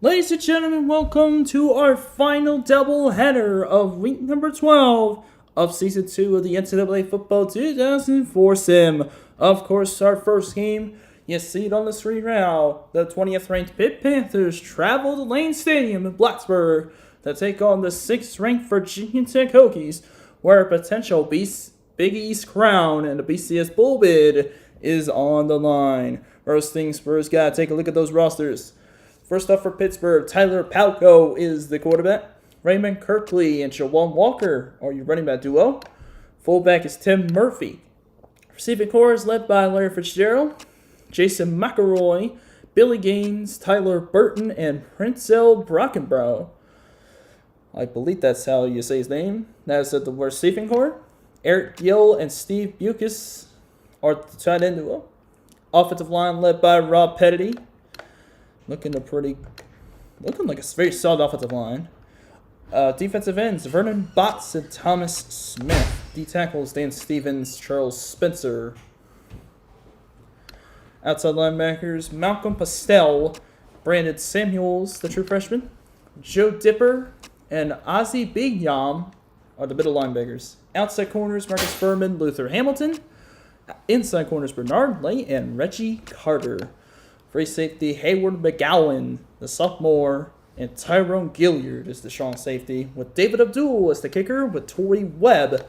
Ladies and gentlemen, welcome to our final doubleheader of week number 12 of Season 2 of the NCAA Football 2004 Sim. Of course, our first game, you see it on the screen now. The 20th ranked Pitt Panthers travel to Lane Stadium in Blacksburg to take on the 6th ranked Virginia Tech Hokies, where a potential Big East crown and the BCS Bowl bid is on the line. First things first, gotta take a look at those rosters. First up for Pittsburgh, Tyler Palko is the quarterback. Raymond Kirkley and Shawan Walker are your running back duo. Fullback is Tim Murphy. Receiving corps is led by Larry Fitzgerald, Jason McElroy, Billy Gaines, Tyler Burton, and Princell Brockenbrough. I believe that's how you say his name. That's at the receiving corps. Eric Gill and Steve Bucus are the tight end duo. Offensive line led by Rob Petty. Looking like a very solid offensive line. Defensive ends, Vernon Botts and Thomas Smith. D tackles, Dan Stevens, Charles Spencer. Outside linebackers, Malcolm Pastel, Brandon Samuels, the true freshman, Joe Dipper, and Ozzie Bigyam are the middle linebackers. Outside corners, Marcus Furman, Luther Hamilton. Inside corners, Bernard Lay and Reggie Carter. Free safety, Hayward McGowan, the sophomore, and Tyrone Gilliard is the strong safety, with David Abdul as the kicker, with Torrey Webb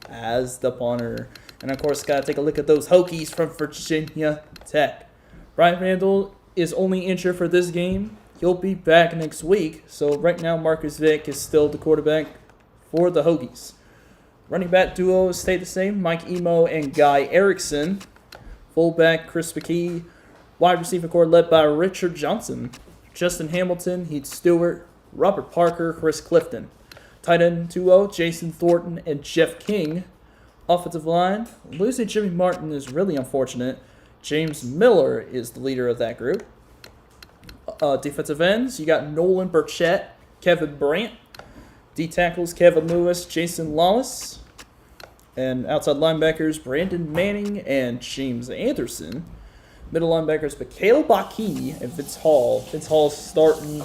as the punter. And, of course, got to take a look at those Hokies from Virginia Tech. Brian Randall is only injured for this game. He'll be back next week. So, right now, Marcus Vick is still the quarterback for the Hokies. Running back duo stay the same, Mike Emo and Guy Erickson. Fullback, Chris McKee. Wide receiver corps led by Richard Johnson, Justin Hamilton, Heath Stewart, Robert Parker, Chris Clifton. Tight end duo, Jason Thornton and Jeff King. Offensive line, losing Jimmy Martin is really unfortunate. James Miller is the leader of that group. Defensive ends, you got Nolan Burchett, Kevin Brandt. D tackles, Kevin Lewis, Jason Lawless. And outside linebackers, Brandon Manning and James Anderson. Middle linebackers, Mikhail Baki and Vince Hall. Vince Hall starting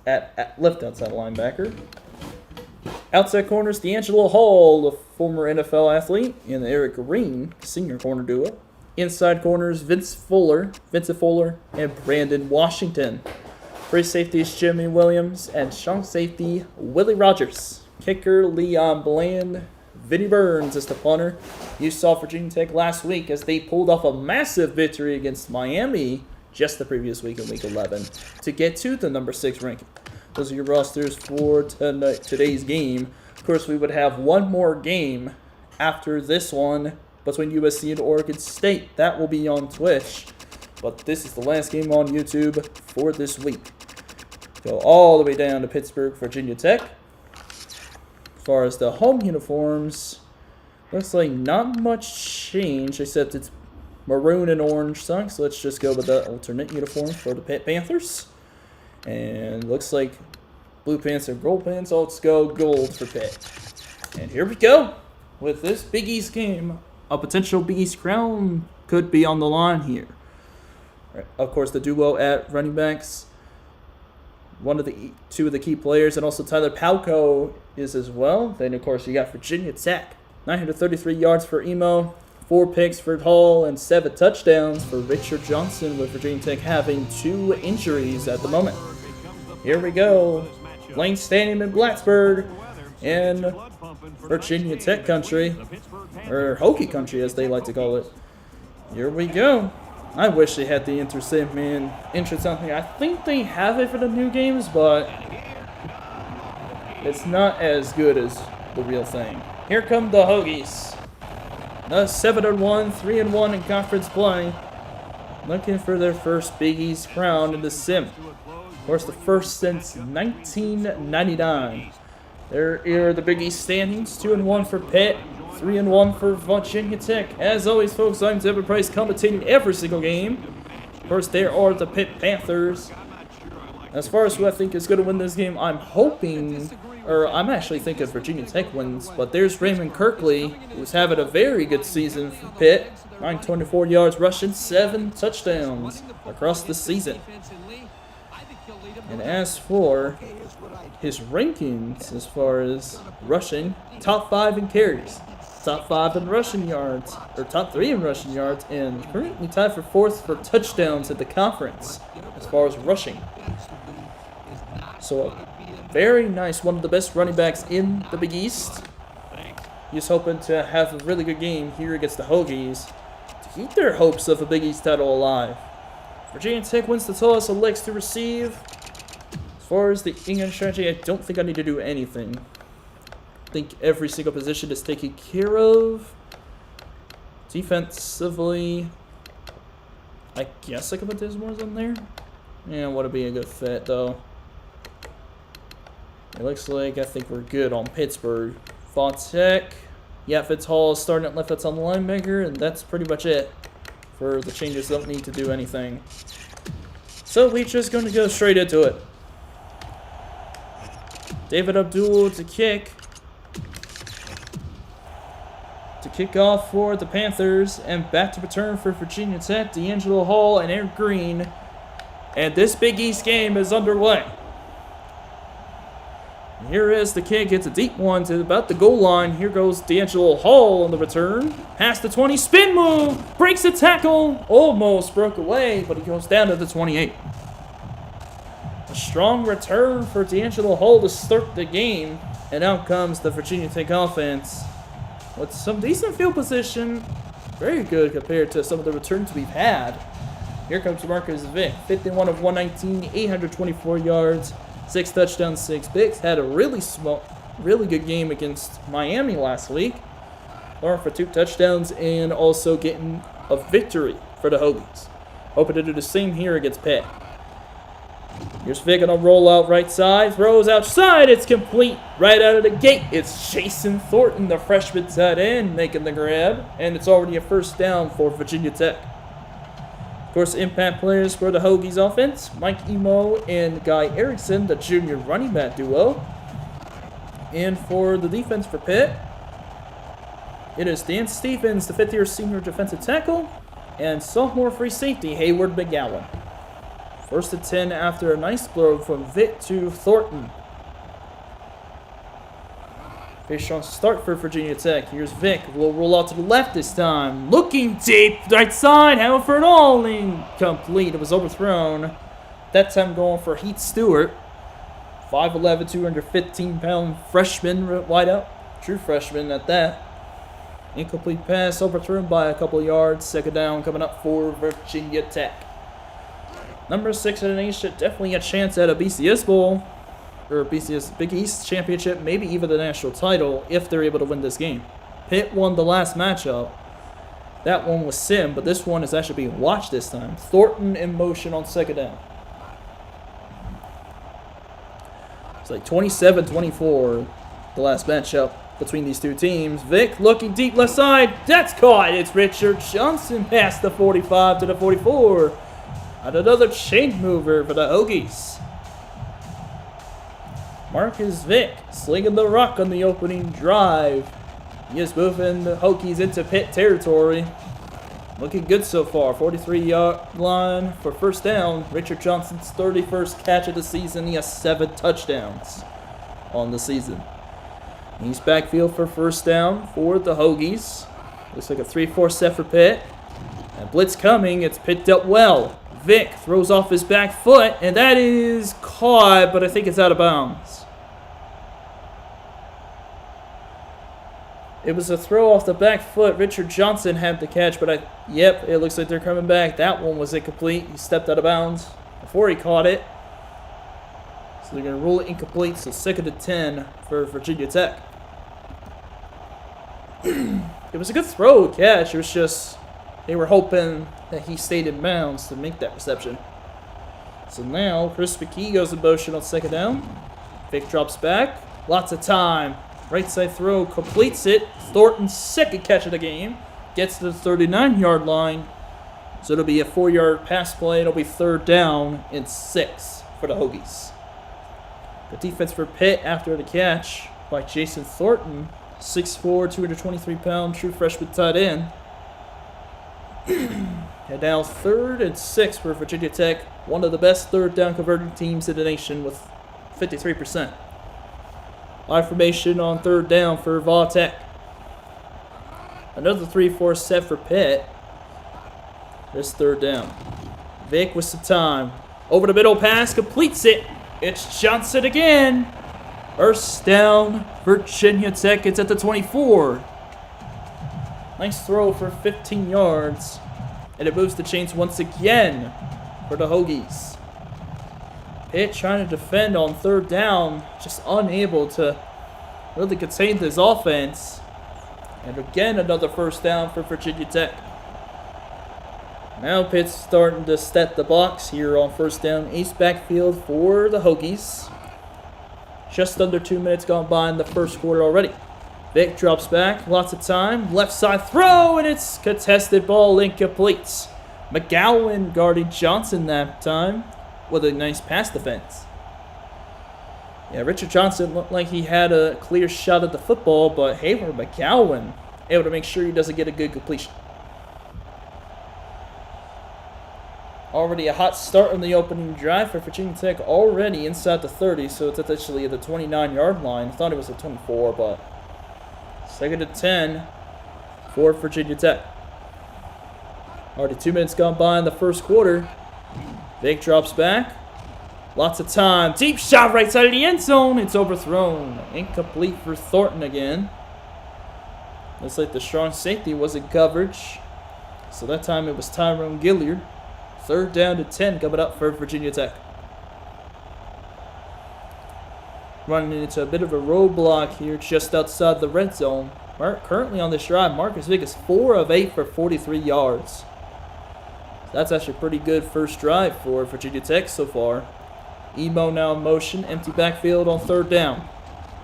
at left outside linebacker. Outside corners, D'Angelo Hall, the former NFL athlete, and Eric Green, senior corner duo. Inside corners, Vincent Fuller, and Brandon Washington. Free safeties, Jimmy Williams, and strong safety, Willie Rogers. Kicker, Leon Bland. Vinny Burns is the punter. You saw Virginia Tech last week as they pulled off a massive victory against Miami just the previous week in Week 11 to get to the number 6 ranking. Those are your rosters for today's game. Of course, we would have one more game after this one between USC and Oregon State. That will be on Twitch. But this is the last game on YouTube for this week. Go all the way down to Pittsburgh, Virginia Tech. As far as the home uniforms, looks like not much change except it's maroon and orange socks. So let's just go with the alternate uniform for the Pitt Panthers. And looks like blue pants and gold pants. So let's go gold for Pitt. And here we go with this Big East game. A potential Big East crown could be on the line here. Of course, the duo at running backs. Two of the key players, and also Tyler Palko is as well. Then, of course, you got Virginia Tech. 933 yards for Emo, 4 picks for Hall, and 7 touchdowns for Richard Johnson, with Virginia Tech having 2 injuries at the moment. Here we go. Lane Stadium in Blacksburg in Virginia Tech country, or Hokie country as they like to call it. Here we go. I wish they had the entrance something. I think they have it for the new games, but it's not as good as the real thing. Here come the Hokies. The 7-1, 3-1 in conference play. Looking for their first Big East crown in the Sim. Of course, the first since 1999. There are the Big East standings. 2-1 for Pitt. 3-1 for Virginia Tech. As always, folks, I'm Devin Price, commentating every single game. Of course, there are the Pitt Panthers. As far as who I think is going to win this game, I'm actually thinking Virginia Tech wins. But there's Raymond Kirkley, who's having a very good season for Pitt. 924 yards rushing, 7 touchdowns across the season. And as for his rankings as far as rushing, top 5 in carries, top 5 in rushing yards, or top 3 in rushing yards, and currently tied for 4th for touchdowns at the conference as far as rushing. So very nice, one of the best running backs in the Big East. He's hoping to have a really good game here against the Hokies to keep their hopes of a Big East title alive. Virginia Tech wins the toss, elects to receive. As far as the English strategy, I don't think I need to do anything. I think every single position is taken care of. Defensively, I guess I could put Dismores on there. Yeah, would it be a good fit, though? It looks like I think we're good on Pittsburgh. Tech. Yeah, Fitz Hall is starting at left. That's on the linebacker, and that's pretty much it for the changes. Don't need to do anything. So we're just going to go straight into it. David Abdul to kick. To kick off for the Panthers, and back to return for Virginia Tech, D'Angelo Hall and Eric Green. And this Big East game is underway. Here is the kick. It's a deep one to about the goal line. Here goes D'Angelo Hall on the return. Past the 20, spin move, breaks a tackle, almost broke away, but he goes down to the 28. A strong return for D'Angelo Hall to start the game, and out comes the Virginia Tech offense with some decent field position. Very good compared to some of the returns we've had. Here comes Marcus Vick, 51 of 119, 824 yards. 6 touchdowns, 6 picks. Had a really good game against Miami last week. Throwing for 2 touchdowns and also getting a victory for the Hokies. Hoping to do the same here against Pitt. Here's Vick on a rollout right side. Throws outside. It's complete right out of the gate. It's Jason Thornton, the freshman tight end, making the grab. And it's already a first down for Virginia Tech. Of course, impact players for the Hokies offense, Mike Emo and Guy Erickson, the junior running back duo. And for the defense for Pitt, it is Dan Stephens, the 5th-year senior defensive tackle, and sophomore free safety Hayward McGowan. 1st and 10 after a nice throw from Vick to Thornton. Very strong start for Virginia Tech. Here's Vick. Will roll out to the left this time. Looking deep. Right side. Having for an all. Incomplete. It was overthrown. That time going for Heath Stewart. 5'11", 215-pound freshman wideout. True freshman at that. Incomplete pass. Overthrown by a couple yards. 2nd down coming up for Virginia Tech. Number 6 in the nation. Definitely a chance at a BCS Bowl. Or BCS Big East Championship, maybe even the national title if they're able to win this game. Pitt won the last matchup. That one was sim, but this one is actually being watched this time. Thornton in motion on 2nd down. It's like 27-24, the last matchup between these two teams. Vick looking deep left side. That's caught. It's Richard Johnson past the 45 to the 44. And another chain mover for the Hokies. Marcus Vick slinging the rock on the opening drive. He is moving the Hokies into Pitt territory. Looking good so far. 43-yard line for first down. Richard Johnson's 31st catch of the season. He has 7 touchdowns on the season. He's backfield for first down for the Hokies. Looks like a 3-4 set for Pitt. And blitz coming. It's picked up well. Vick throws off his back foot, and that is caught, but I think it's out of bounds. It was a throw off the back foot. Richard Johnson had the catch, but yep, it looks like they're coming back. That one was incomplete. He stepped out of bounds before he caught it. So they're going to rule it incomplete, so 2nd and 10 for Virginia Tech. It was a good throw catch. It was just they were hoping that he stayed in bounds to make that reception. So now Chris McKee goes in motion on 2nd down. Vick drops back. Lots of time. Right side throw completes it. Thornton's 2nd catch of the game. Gets to the 39-yard line. So it'll be a 4-yard pass play. It'll be 3rd down and 6 for the Hokies. The defense for Pitt after the catch by Jason Thornton. 6'4", 223-pound true freshman tight end. And now 3rd and 6 for Virginia Tech. One of the best third down converting teams in the nation with 53%. I formation on 3rd down for Va Tech. Another 3-4 set for Pitt. This 3rd down. Vic with some time. Over the middle pass, completes it. It's Johnson again. First down, Virginia Tech. It's at the 24. Nice throw for 15 yards. And it moves the chains once again for the Hokies. Pitt trying to defend on 3rd down. Just unable to really contain this offense. And again, another first down for Virginia Tech. Now Pitt's starting to set the box here on 1st down. Ace backfield for the Hokies. Just under 2 minutes gone by in the first quarter already. Vic drops back, lots of time. Left side throw, and it's contested ball incomplete. McGowan guarding Johnson that time with a nice pass defense. Yeah, Richard Johnson looked like he had a clear shot at the football, but Hayward McGowan able to make sure he doesn't get a good completion. Already a hot start on the opening drive for Virginia Tech, already inside the 30, so it's actually at the 29-yard line. I thought it was at 24, but 2nd and 10 for Virginia Tech. Already 2 minutes gone by in the first quarter. Vic drops back. Lots of time. Deep shot right side of the end zone. It's overthrown. Incomplete for Thornton again. Looks like the strong safety was in coverage. So that time it was Tyrone Gilliard. 3rd down to 10 coming up for Virginia Tech. Running into a bit of a roadblock here just outside the red zone. Currently on this drive, Marcus Vick is 4 of 8 for 43 yards. That's actually a pretty good first drive for Virginia Tech so far. Emo now in motion, empty backfield on 3rd down.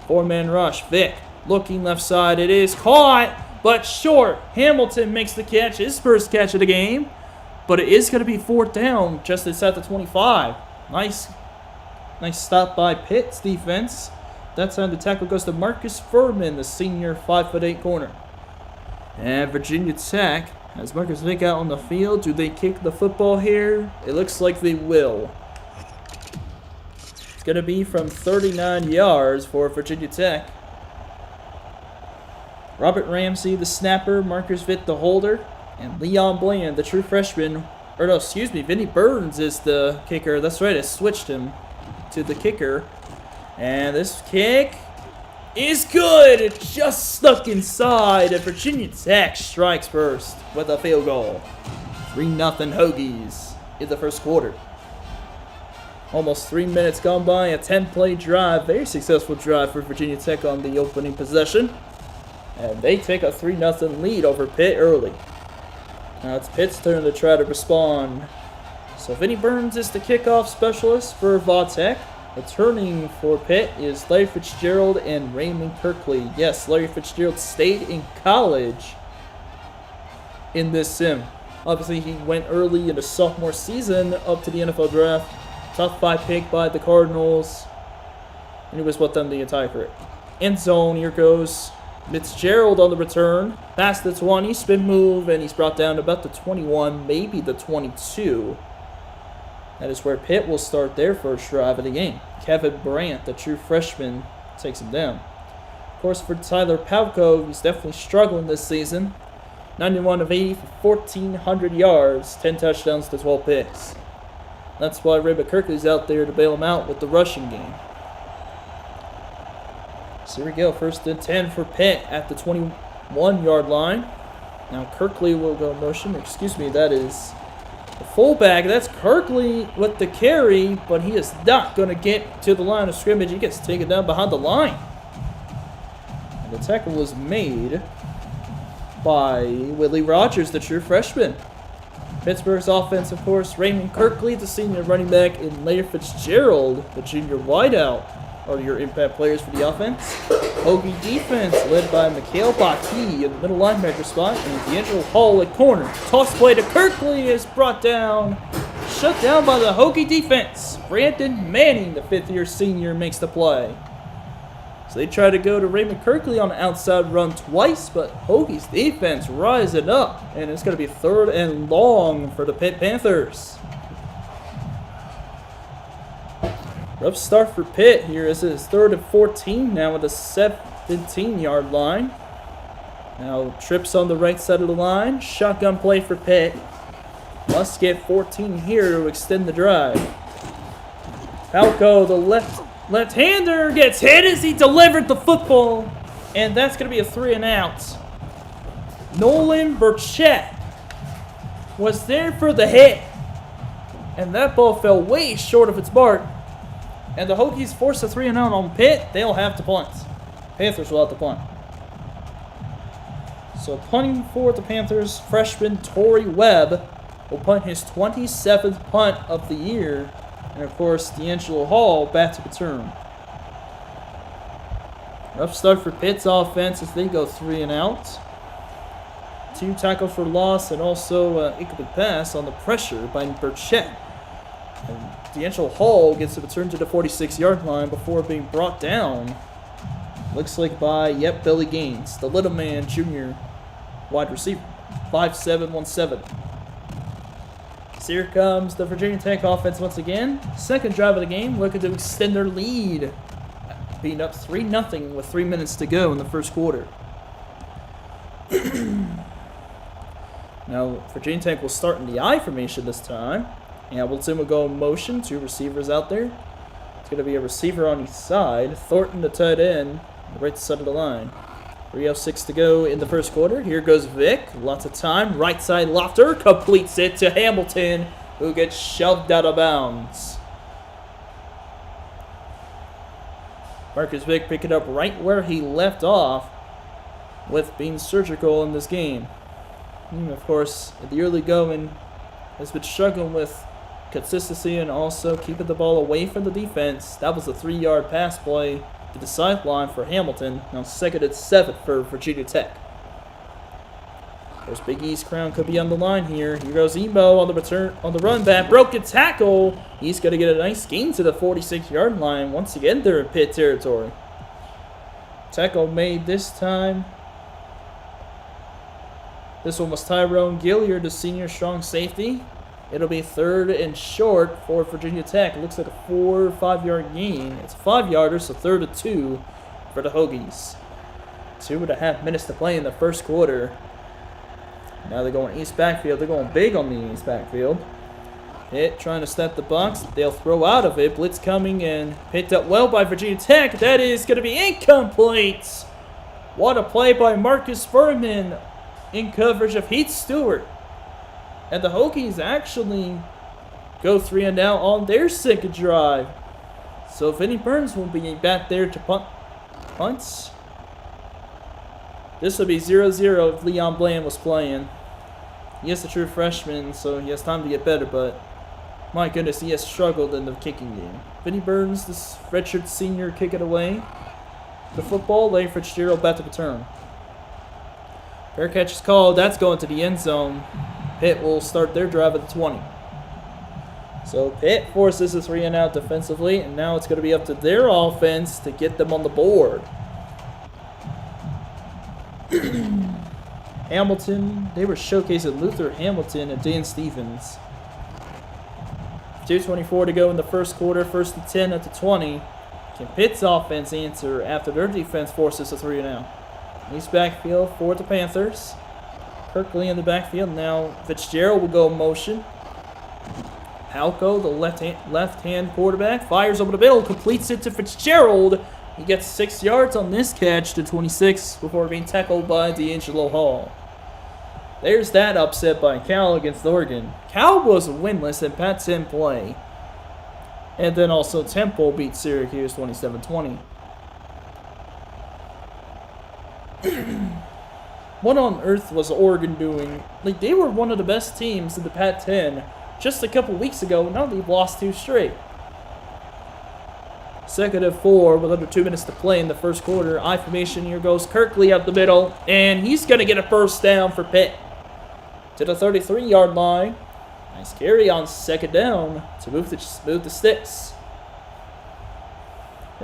4-man rush, Vick looking left side. It is caught, but short. Hamilton makes the catch, his first catch of the game. But it is going to be 4th down just inside the 25. Nice stop by Pitt's defense. That time the tackle goes to Marcus Furman, the senior 5'8" corner. And Virginia Tech has Marcus Vick out on the field. Do they kick the football here? It looks like they will. It's going to be from 39 yards for Virginia Tech. Robert Ramsey, the snapper. Marcus Vick, the holder. And Leon Bland, the true freshman. Or no, excuse me, Vinny Burns is the kicker. That's right, I switched him to the kicker. And this kick is good. It just stuck inside. And Virginia Tech strikes first with a field goal. 3-0 Hokies in the first quarter. Almost 3 minutes gone by. A 10-play drive. Very successful drive for Virginia Tech on the opening possession. And they take a 3-0 lead over Pitt early. Now it's Pitt's turn to try to respond. So Vinny Burns is the kickoff specialist for Va Tech. Returning for Pitt is Larry Fitzgerald and Raymond Kirkley. Yes, Larry Fitzgerald stayed in college in this sim. Obviously, he went early in the sophomore season up to the NFL draft. Top 5 pick by the Cardinals. And he was with them the entire career. End zone, here goes Fitzgerald on the return. Past the 20, spin move, and he's brought down to about the 21, maybe the 22. That is where Pitt will start their first drive of the game. Kevin Brandt, the true freshman, takes him down. Of course, for Tyler Palko, he's definitely struggling this season. 91 of 80 for 1,400 yards, 10 touchdowns to 12 picks. That's why Raymond Kirkley's out there to bail him out with the rushing game. So here we go, 1st and 10 for Pitt at the 21-yard line. Now Kirkley will go in motion. Excuse me, that is the fullback. That's Kirkley with the carry, but he is not going to get to the line of scrimmage. He gets taken down behind the line. And the tackle was made by Willie Rogers, the true freshman. Pittsburgh's offense, of course, Raymond Kirkley, the senior running back, and Larry Fitzgerald, the junior wideout, are your impact players for the offense. Hokie defense led by Mikhail Baki in the middle linebacker spot, and D'Angelo Hall at corner. Toss play to Kirkley is brought down, shut down by the Hokie defense. Brandon Manning, the 5th-year senior, makes the play. So they try to go to Raymond Kirkley on the outside run twice, but Hokies defense rising up. And it's going to be 3rd and long for the Pitt Panthers. Rough start for Pitt here as it is 3rd and 14 now at the 17-yard line. Now trips on the right side of the line. Shotgun play for Pitt. Must get 14 here to extend the drive. Falco, the left-hander, gets hit as he delivered the football. And that's going to be a 3-and-out. Nolan Burchett was there for the hit. And that ball fell way short of its mark. And the Hokies force a 3-and-out on Pitt. They'll have to punt. Panthers will have to punt. So punting for the Panthers, freshman Torrey Webb will punt his 27th punt of the year. And of course, D'Angelo Hall back to return. Rough start for Pitt's offense as they go 3-and-out. 2 tackles for loss and also incomplete pass on the pressure by Burchett. And D'Angelo Hall gets a return to the 46-yard line before being brought down. Looks like by, Billy Gaines, the little man, junior wide receiver. 5'7", 170. So here comes the Virginia Tech offense once again. Second drive of the game, looking to extend their lead. Being up 3-0 with 3 minutes to go in the first quarter. Now, Virginia Tech will start in the I formation this time. Hamilton will go in motion, 2 receivers out there. It's going to be a receiver on each side. Thornton, the tight end, the right side of the line. 3:06 to go in the first quarter. Here goes Vic. Lots of time. Right side Lofter completes it to Hamilton, who gets shoved out of bounds. Marcus Vic picking up right where he left off with being surgical in this game. And of course, at the early going, has been struggling with consistency and also keeping the ball away from the defense. That was a 3-yard pass play to the sideline for Hamilton. Now 2nd and 7 for Virginia Tech. There's Big East crown could be on the line here. Here goes Emo on the return, on the run back. Broken tackle. He's going to get a nice gain to the 46-yard line. Once again, they're in Pitt territory. Tackle made this time. This one was Tyrone Gilliard, the senior strong safety. It'll be 3rd and short for Virginia Tech. It looks like a 4 or 5 yard gain. It's a 5-yarder, so 3rd and 2 for the Hokies. 2.5 minutes to play in the first quarter. Now they're going east backfield. They're going big on the east backfield. Pitt trying to snap the box. They'll throw out of it. Blitz coming and picked up well by Virginia Tech. That is going to be incomplete. What a play by Marcus Furman in coverage of Heath Stewart. And the Hokies actually go 3-and-out on their second drive. So Vinnie Burns will be back there to punts. This would be 0-0 if Leon Bland was playing. He is a true freshman, so he has time to get better, but my goodness, he has struggled in the kicking game. Vinnie Burns, this redshirt senior, kick it away. The football, Larry Fitzgerald back to return. Fair catch is called. That's going to the end zone. Pitt will start their drive at the 20. So Pitt forces a 3-and-out defensively, and now it's going to be up to their offense to get them on the board. Hamilton, they were showcasing Luther Hamilton and Dan Stevens. 2:24 to go in the first quarter, 1st and 10 at the 20. Can Pitt's offense answer after their defense forces a 3-and-out? East backfield for the Panthers. Kirkley in the backfield. Now Fitzgerald will go in motion. Halco, the left-hand quarterback, fires over the middle, completes it to Fitzgerald. He gets 6 yards on this catch to 26 before being tackled by D'Angelo Hall. There's that upset by Cal against Oregon. Cal was winless in Pac-10 play. And then also Temple beat Syracuse 27-20. What on earth was Oregon doing? Like, they were one of the best teams in the Pac-10 just a couple weeks ago. Now they've lost 2 straight. 2nd and 4 with under 2 minutes to play in the first quarter. I formation, here goes Kirkley up the middle, and he's going to get a first down for Pitt. To the 33-yard line. Nice carry on 2nd down to move the sticks.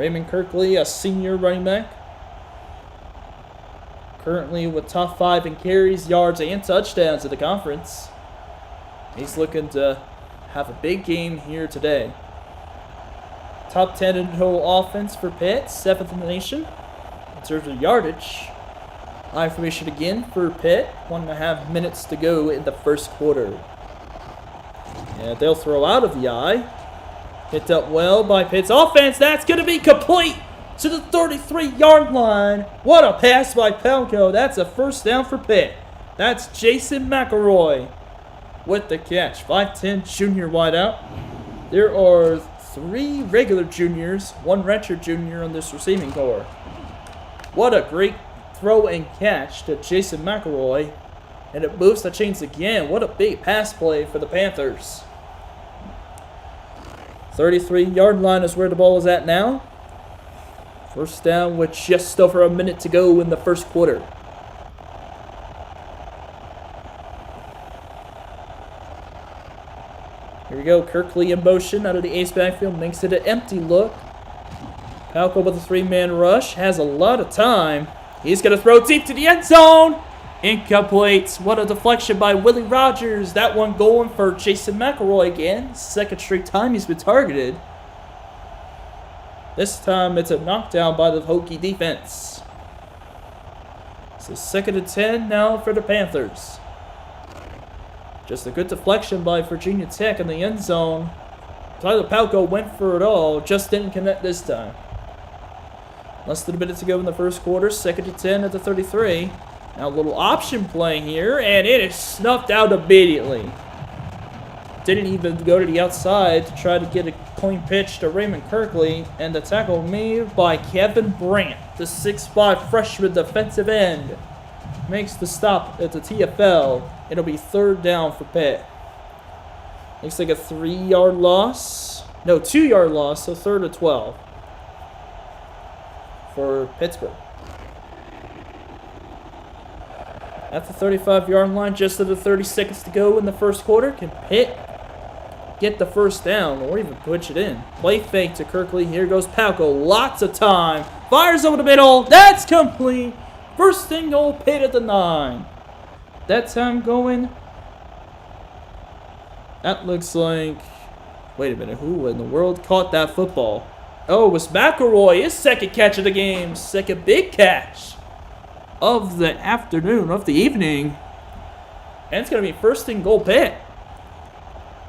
Raymond Kirkley, a senior running back. Currently with top 5 in carries, yards, and touchdowns in the conference. He's looking to have a big game here today. Top 10 in total offense for Pitt, 7th in the nation. In terms of yardage, high formation again for Pitt. 1.5 minutes to go in the first quarter. Yeah, they'll throw out of the eye. Picked up well by Pitt's offense. That's going to be complete to the 33-yard line. What a pass by Palco. That's a first down for Pitt. That's Jason McElroy with the catch. 5'10 junior wideout. There are 3 regular juniors, 1 redshirt junior on this receiving corps. What a great throw and catch to Jason McElroy. And it moves the chains again. What a big pass play for the Panthers. 33-yard line is where the ball is at now. First down with just over a minute to go in the first quarter. Here we go. Kirkley in motion out of the ace backfield. Makes it an empty look. Palco with a 3-man rush. Has a lot of time. He's going to throw deep to the end zone. Incomplete. What a deflection by Willie Rogers. That one going for Jason McElroy again. Second straight time he's been targeted. This time it's a knockdown by the Hokie defense. So 2nd and 10 now for the Panthers. Just a good deflection by Virginia Tech in the end zone. Tyler Palco went for it all. Just didn't connect this time. Less than a minute to go in the first quarter. 2nd and 10 at the 33. Now a little option play here, and it is snuffed out immediately. Didn't even go to the outside to try to get a clean pitch to Raymond Kirkley, and the tackle made by Kevin Brandt, the 6'5 freshman defensive end, makes the stop at the TFL. It'll be 3rd down for Pitt. Looks like a 3-yard loss. No, 2-yard loss, so 3rd and 12 for Pittsburgh. At the 35-yard line, just under 30 seconds to go in the first quarter. Can Pitt get the first down or even push it in? Play fake to Kirkley. Here goes Palco. Lots of time. Fires over the middle. That's complete. First and goal, Pitt at the 9. That time going. That looks like... Wait a minute. Who in the world caught that football? Oh, it was McElroy. His second catch of the game. Second big catch of the afternoon, of the evening. And it's going to be first and goal Pitt.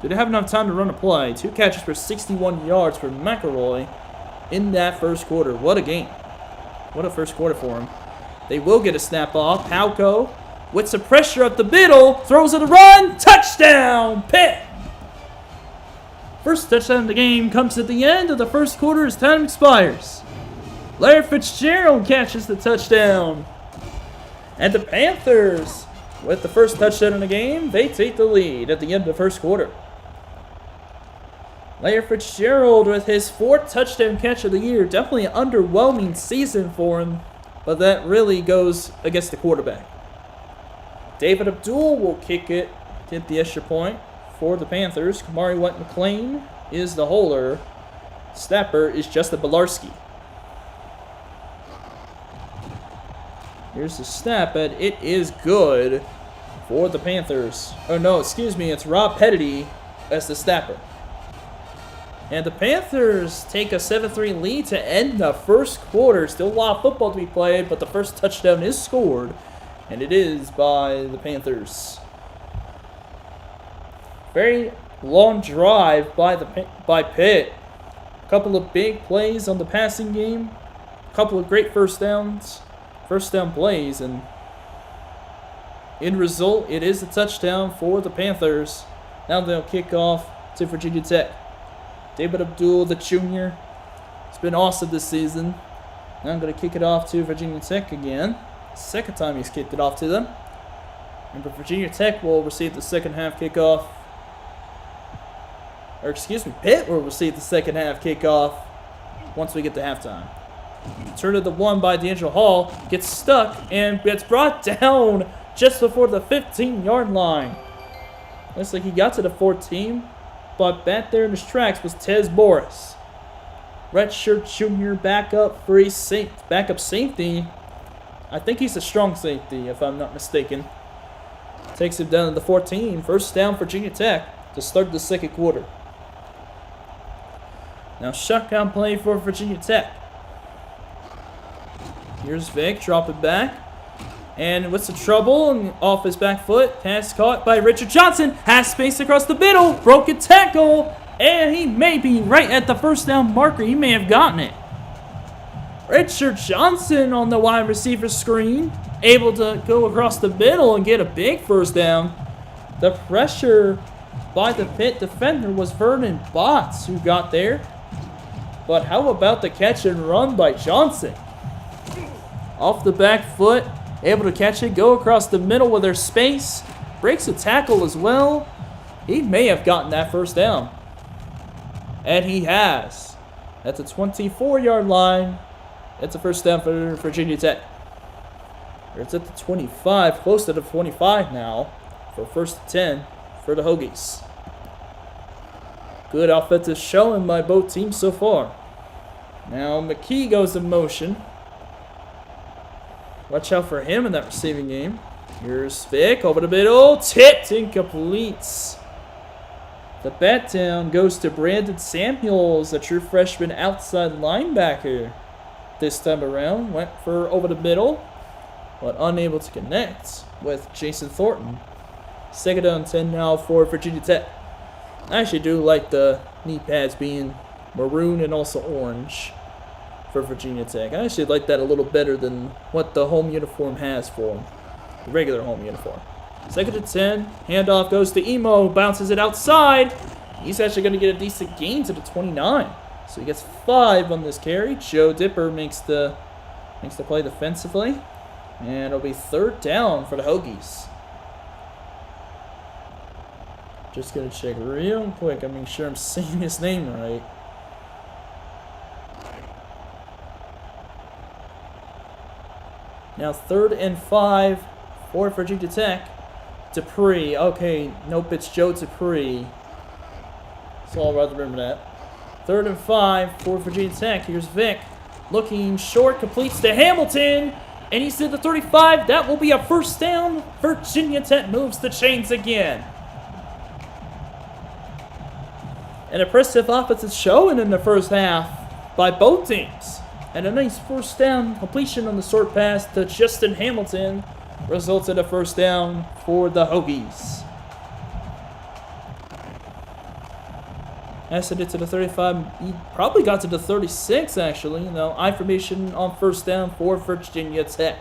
Didn't have enough time to run a play. 2 catches for 61 yards for McElroy in that first quarter. What a game. What a first quarter for him. They will get a snap off. Palco with some pressure up the middle. Throws it a run. Touchdown, Pitt. First touchdown of the game comes at the end of the first quarter as time expires. Larry Fitzgerald catches the touchdown. And the Panthers, with the first touchdown in the game, they take the lead at the end of the first quarter. Larry Fitzgerald with his 4th touchdown catch of the year. Definitely an underwhelming season for him, but that really goes against the quarterback. David Abdul will kick it, get the extra point for the Panthers. Kamari White-McLean is the holder. Snapper is Justin Bilarski. Here's the snap, and it is good for the Panthers. Oh, no, excuse me. It's Rob Petty as the snapper. And the Panthers take a 7-3 lead to end the first quarter. Still a lot of football to be played, but the first touchdown is scored, and it is by the Panthers. Very long drive by Pitt. A couple of big plays on the passing game. A couple of great first down plays, and in result, it is a touchdown for the Panthers. Now they'll kick off to Virginia Tech. David Abdul, the junior, has been awesome this season. Now I'm going to kick it off to Virginia Tech again. Second time he's kicked it off to them. And Virginia Tech will receive the second half kickoff. Or excuse me, Pitt will receive the second half kickoff once we get to halftime. Turn to the 1 by D'Angelo Hall. Gets stuck and gets brought down just before the 15-yard line. Looks like he got to the 14, but back there in his tracks was Tez Morris. redshirt junior backup safety. I think he's a strong safety, if I'm not mistaken. Takes him down to the 14. First down for Virginia Tech to start the second quarter. Now shotgun play for Virginia Tech. Here's Vic, drop it back. And what's the trouble? And off his back foot. Pass caught by Richard Johnson. Has space across the middle. Broken tackle. And he may be right at the first down marker. He may have gotten it. Richard Johnson on the wide receiver screen. Able to go across the middle and get a big first down. The pressure by the Pitt defender was Vernon Botts who got there. But how about the catch and run by Johnson? Off the back foot. Able to catch it, go across the middle with their space. Breaks a tackle as well. He may have gotten that first down. And he has. At the 24-yard line. It's a first down for Virginia Tech. It's at the 25, close to the 25 now. For first and 10 for the Hokies. Good offensive showing by both teams so far. Now McKee goes in motion. Watch out for him in that receiving game. Here's Vic over the middle. Tipped, incomplete. The bat down goes to Brandon Samuels, a true freshman outside linebacker. This time around, went for over the middle, but unable to connect with Jason Thornton. Second down 10 now for Virginia Tech. I actually do like the knee pads being maroon and also orange for Virginia Tech. I actually like that a little better than what the home uniform has for them. The regular home uniform. Second and 10. Handoff goes to Emo. Bounces it outside. He's actually going to get a decent gain to the 29. So he gets 5 on this carry. Joe Dipper makes the play defensively. And it'll be third down for the Hokies. Just going to check real quick. I'm making sure I'm saying his name right. Now third and 5 for Virginia Tech. Dupree. Okay, nope, it's Joe Dupree. So I'll rather remember that. Third and 5 for Virginia Tech. Here's Vic. Looking short, completes to Hamilton. And he's to the 35. That will be a first down. Virginia Tech moves the chains again. An impressive offensive showing in the first half by both teams. And a nice first down completion on the short pass to Justin Hamilton results in a first down for the Hokies. As it to the 35, he probably got to the 36 actually. I formation on first down for Virginia Tech.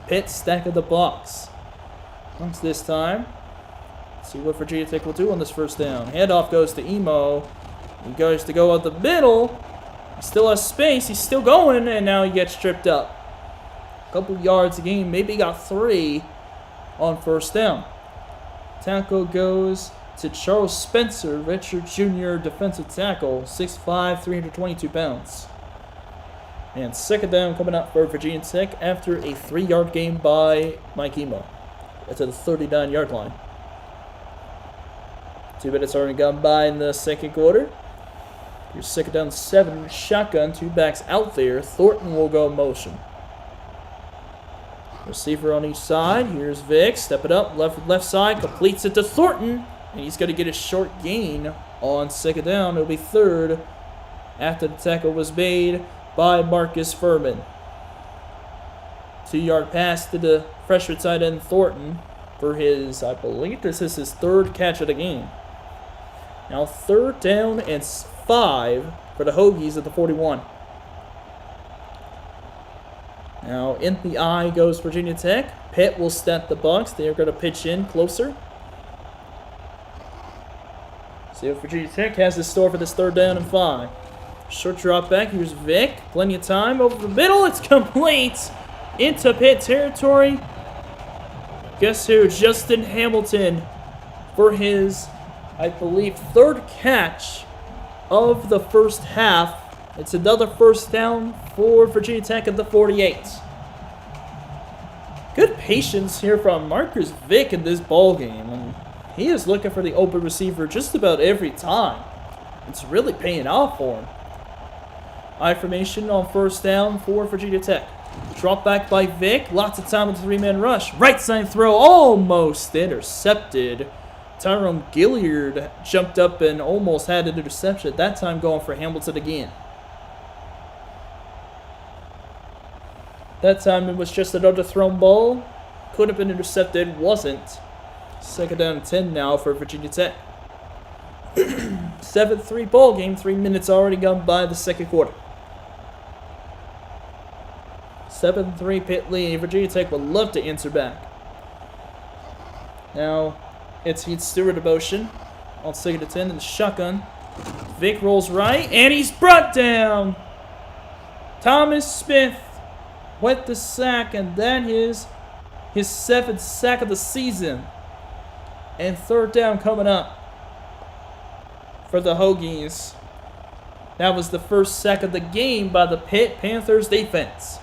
Pitt stack of the box. Once this time. Let's see what Virginia Tech will do on this first down. Handoff goes to Emo. He goes to go out the middle. He still has space. He's still going, and now he gets tripped up. A couple yards a game. Maybe he got 3 on first down. Tackle goes to Charles Spencer, Richard Jr. defensive tackle, 6'5", 322 pounds. And second down coming up for Virginia Tech after a 3-yard gain by Mike Emo. That's at the 39-yard line. 2 minutes already gone by in the second quarter. Here's second down 7, shotgun, 2 backs out there. Thornton will go motion. Receiver on each side. Here's Vic, step it up, left side, completes it to Thornton. And he's going to get a short gain on second down. It'll be third after the tackle was made by Marcus Furman. 2-yard pass to the freshman tight end Thornton for his, I believe this is his 3rd catch of the game. Now third down and 5 for the Hokies at the 41. Now in the eye goes Virginia Tech. Pitt will step the box. They are going to pitch in closer. See what Virginia Tech has in store for this third down and 5. Short drop back. Here's Vic. Plenty of time over the middle. It's complete into Pitt territory. Guess who? Justin Hamilton for his, I believe, 3rd catch of the first half. It's another first down for Virginia Tech at the 48. Good patience here from Marcus Vic in this ball game. And he is looking for the open receiver just about every time. It's really paying off for him. I formation on first down for Virginia Tech. Drop back by Vic. Lots of time with the three-man rush. Right side throw almost intercepted. Tyrone Gilliard jumped up and almost had an interception. That time going for Hamilton again. That time it was just another thrown ball. Could have been intercepted. Wasn't. Second down and 10 now for Virginia Tech. 7-3 ball game. 3 minutes already gone by the second quarter. 7-3 Pitt lead. Virginia Tech would love to answer back. Now, it's Heath Stewart of motion. On 2nd and 10 in the shotgun. Vic rolls right, and he's brought down. Thomas Smith with the sack, and that is his 7th sack of the season. And third down coming up for the Hokies. That was the first sack of the game by the Pitt Panthers defense.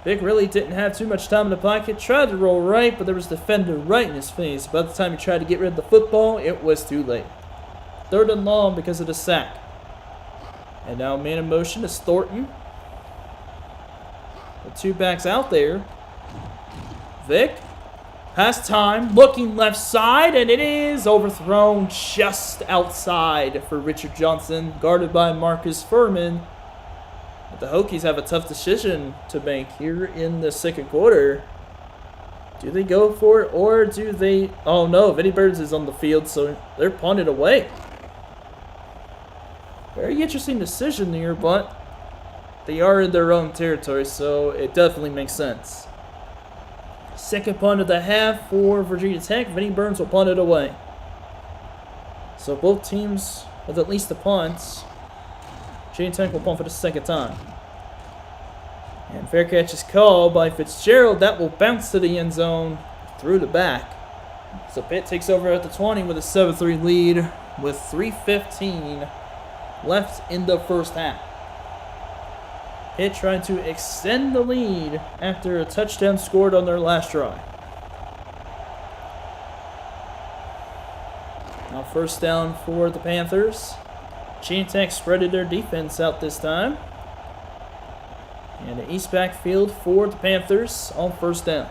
Vic really didn't have too much time in the pocket. Tried to roll right, but there was a defender right in his face. By the time he tried to get rid of the football, it was too late. Third and long because of the sack. And now man in motion is Thornton. The two backs out there. Vic has time, looking left side, and it is overthrown just outside for Richard Johnson, guarded by Marcus Furman. But the Hokies have a tough decision to make here in the second quarter. Do they go for it, or do they... Oh no, Vinnie Burns is on the field, so they're punted away. Very interesting decision here, but they are in their own territory, so it definitely makes sense. Second punt of the half for Virginia Tech. Vinnie Burns will punt it away. So both teams with at least the punts. Virginia Tech will punt for the second time. And fair catch is called by Fitzgerald. That will bounce to the end zone through the back. So Pitt takes over at the 20 with a 7-3 lead with 3:15 left in the first half. Pitt trying to extend the lead after a touchdown scored on their last drive. Now first down for the Panthers. Virginia Tech spreaded their defense out this time. And the east backfield for the Panthers on first down.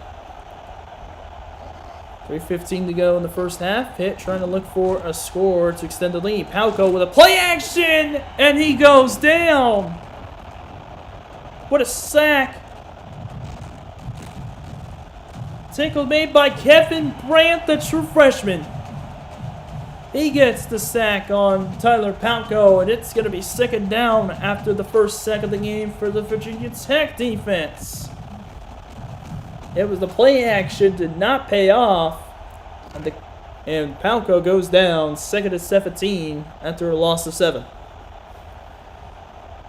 3:15 to go in the first half. Pitt trying to look for a score to extend the lead. Palco with a play action, and he goes down. What a sack. Tackle made by Kevin Brandt, the true freshman. He gets the sack on Tyler Palco, and it's going to be second down after the first sack of the game for the Virginia Tech defense. It was the play action, did not pay off, and Palco goes down, second and 17 after a loss of 7.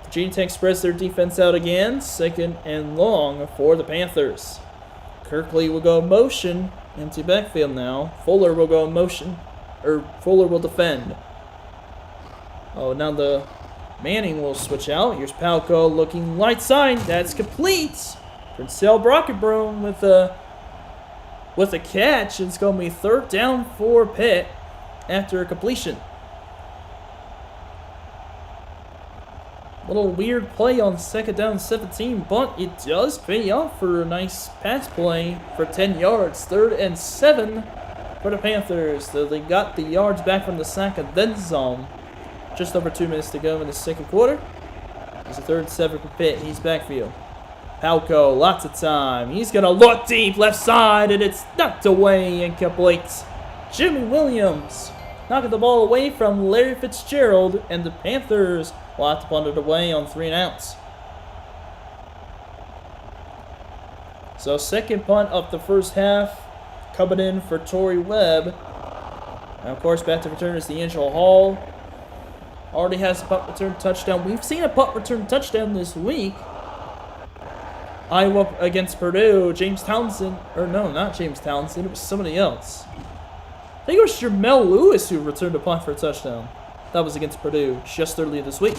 Virginia Tech spreads their defense out again, second and long for the Panthers. Kirkley will go motion, empty backfield now. Fuller will go motion. Fuller will defend. Oh, now the Manning will switch out. Here's Palco looking right side. That's complete. Princell Brockenbroom with a catch. It's going to be third down for Pitt after a completion. Little weird play on second down 17, but it does pay off for a nice pass play for 10 yards. 3rd and 7. For the Panthers, so they got the yards back from the sack and then some. Just over 2 minutes to go in the second quarter. It's a 3rd and 7 for Pitt. He's backfield. Palco, lots of time. He's going to look deep left side, and it's knocked away, incomplete. Jimmy Williams knocking the ball away from Larry Fitzgerald, and the Panthers will have to punt it away on 3 and outs. So second punt of the first half. Coming in for Torrey Webb. And of course, back to return is D'Angelo Hall. Already has a punt return touchdown. We've seen a punt return touchdown this week. Iowa against Purdue. James Townsend. Or no, not James Townsend. It was somebody else. I think it was Jamel Lewis who returned a punt for a touchdown. That was against Purdue just earlier this week.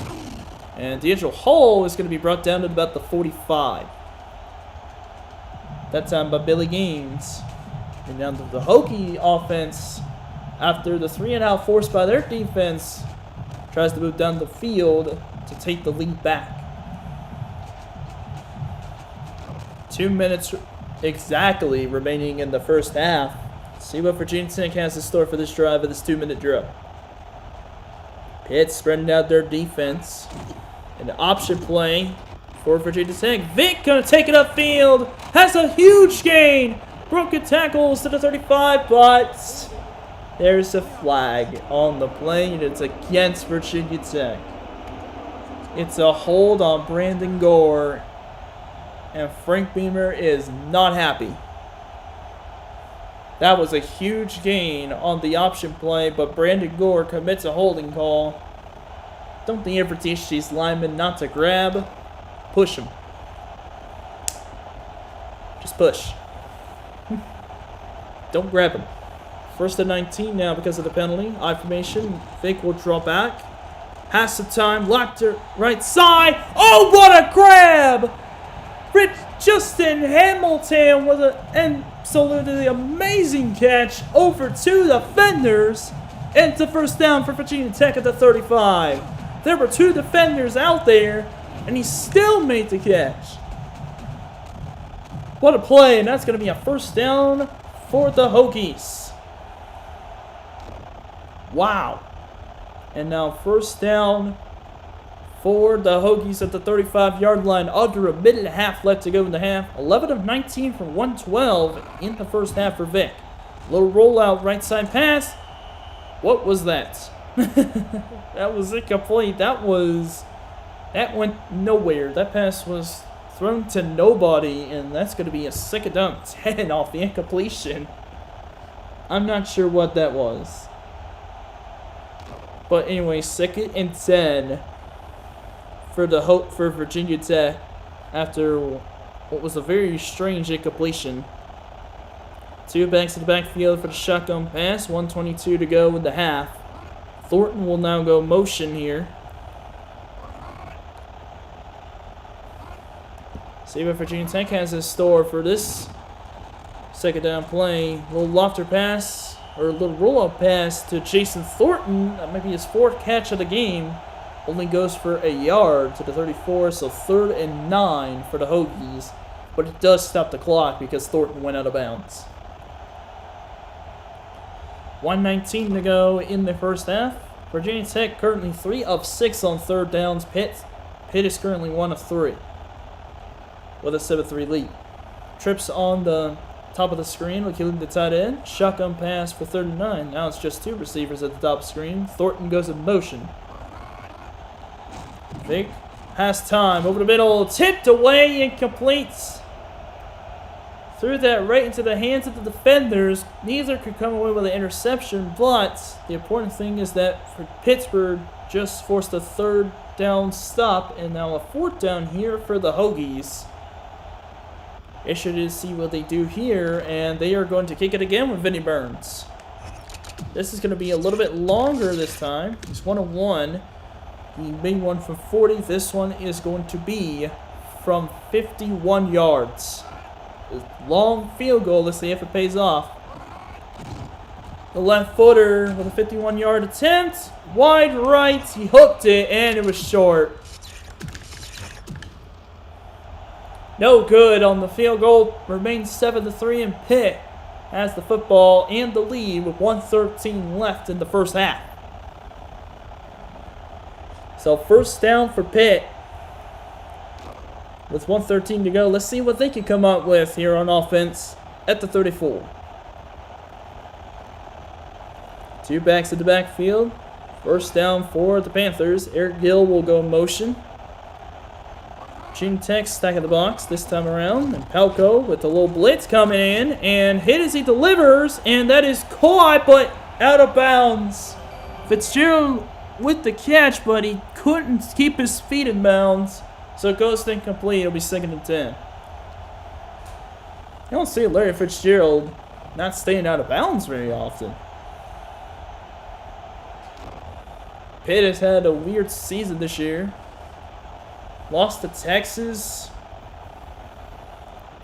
And D'Angelo Hall is going to be brought down to about the 45. That time by Billy Gaines. And now the Hokie offense, after the 3 and out forced by their defense, tries to move down the field to take the lead back. 2 minutes exactly remaining in the first half. See what Virginia Tech has in store for this drive with this 2-minute drill. Pitt spreading out their defense. An option play for Virginia Tech. Vic gonna take it upfield. Has a huge gain. Broken tackles to the 35, but there's a flag on the play, and it's against Virginia Tech. It's a hold on Brandon Gore, and Frank Beamer is not happy. That was a huge gain on the option play, but Brandon Gore commits a holding call. Don't they ever teach these linemen not to grab? Push them. Just push. Don't grab him. First and 19 now because of the penalty. I formation. Vic will draw back. Pass the time. Locked to right side. Oh, what a grab! Justin Hamilton with an absolutely amazing catch over 2 defenders. And it's a first down for Virginia Tech at the 35. There were 2 defenders out there, and he still made the catch. What a play, and that's going to be a first down for the Hokies. Wow. And now first down for the Hokies at the 35-yard line. Under a minute and a half left to go in the half. 11 of 19 from 112 in the first half for Vic. Little rollout right side pass. What was that? That was incomplete. That went nowhere. That pass was thrown to nobody, and that's going to be a second down 10 off the incompletion. I'm not sure what that was. But anyway, second and 10 for Virginia Tech after what was a very strange incompletion. 2 backs in the backfield for the shotgun pass. 1:22 to go in the half. Thornton will now go motion here. See what Virginia Tech has in store for this second down play. Little lofter pass, or a little roll-up pass to Jason Thornton. That might be his 4th catch of the game. Only goes for a yard to the 34, so 3rd and 9 for the Hokies. But it does stop the clock because Thornton went out of bounds. 1:19 to go in the first half. Virginia Tech currently 3 of 6 on 3rd downs. Pitt is currently 1 of 3 with a 7-3 lead. Trips on the top of the screen, looking the tight end. Shotgun pass for 3rd and 9. Now it's just 2 receivers at the top of the screen. Thornton goes in motion. Vic has time over the middle, tipped away, incomplete. Threw that right into the hands of the defenders. Neither could come away with an interception, but the important thing is that for Pittsburgh just forced a 3rd down stop, and now a 4th down here for the Hokies. Issue to see what they do here, and they are going to kick it again with Vinnie Burns. This is going to be a little bit longer this time. He's 1 of 1. He made one from 40. This one is going to be from 51 yards. A long field goal. Let's see if it pays off. The left footer with a 51-yard attempt. Wide right. He hooked it, and it was short. No good on the field goal. Remains 7-3, and Pitt has the football and the lead with 1:13 left in the first half. So first down for Pitt with 1:13 to go. Let's see what they can come up with here on offense at the 34. 2 backs in the backfield. First down for the Panthers. Eric Gill will go motion. Virginia Tech stack of the box this time around. And Palco with a little blitz coming in. And hit as he delivers. And that is caught, but out of bounds. Fitzgerald with the catch, but he couldn't keep his feet in bounds. So it goes to incomplete. It'll be 2nd and 10. You don't see Larry Fitzgerald not staying out of bounds very often. Pitt has had a weird season this year. Lost to Texas.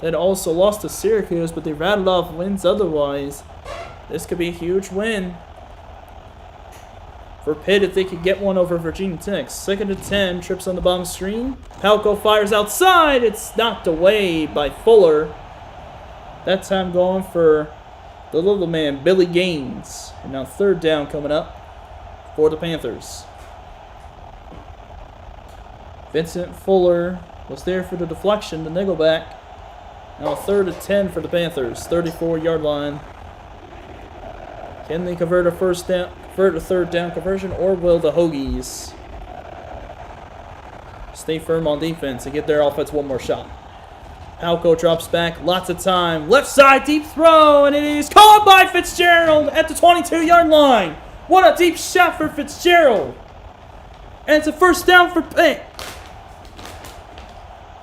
Then also lost to Syracuse, but they rattled off wins otherwise. This could be a huge win for Pitt if they could get one over Virginia Tech. 2nd and 10, trips on the bottom screen. Palco fires outside. It's knocked away by Fuller. That time going for the little man, Billy Gaines. And now 3rd down coming up for the Panthers. Vincent Fuller was there for the deflection, the nickelback. Now 3rd and 10 for the Panthers, 34-yard line. Can they convert a 3rd down conversion, or will the Hokies stay firm on defense and give their offense one more shot? Palco drops back, lots of time. Left side, deep throw, and it is caught by Fitzgerald at the 22-yard line. What a deep shot for Fitzgerald. And it's a 1st down for Pitt.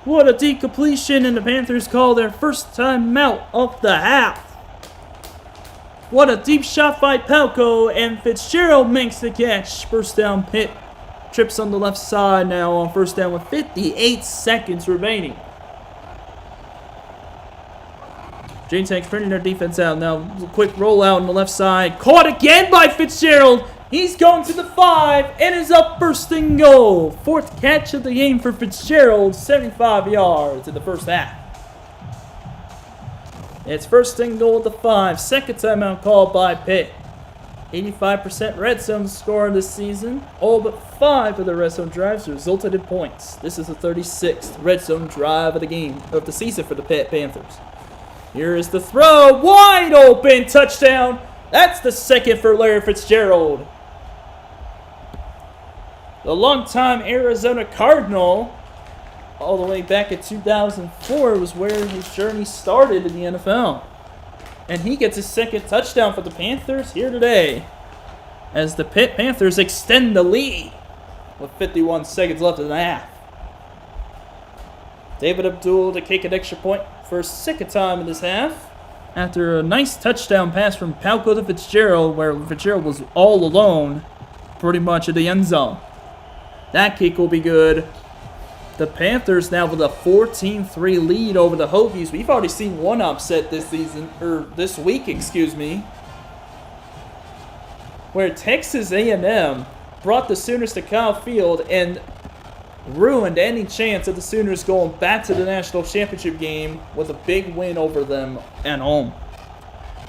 What a deep completion, and the Panthers call their 1st timeout of the half. What a deep shot by Palco, and Fitzgerald makes the catch. 1st down, Pitt. Trips on the left side now on 1st down with 58 seconds remaining. Virginia Tech's printing their defense out now. Quick rollout on the left side. Caught again by Fitzgerald. He's going to the 5 and is up 1st and goal. 4th catch of the game for Fitzgerald. 75 yards in the 1st half. It's 1st and goal at the 5. 2nd timeout called by Pitt. 85% red zone score this season. All but 5 of the red zone drives resulted in points. This is the 36th red zone drive of the game of the season for the Pitt Panthers. Here is the throw. Wide open. Touchdown. That's the 2nd for Larry Fitzgerald. The longtime Arizona Cardinal, all the way back in 2004, was where his journey started in the NFL. And he gets his 2nd touchdown for the Panthers here today, as the Pitt Panthers extend the lead with 51 seconds left in the half. David Abdul to kick an extra point for a 2nd time in this half, after a nice touchdown pass from Palco to Fitzgerald, where Fitzgerald was all alone pretty much in the end zone. That kick will be good. The Panthers now with a 14-3 lead over the Hokies. We've already seen one upset this season, or this week, excuse me, where Texas A&M brought the Sooners to Kyle Field and ruined any chance of the Sooners going back to the national championship game with a big win over them at home.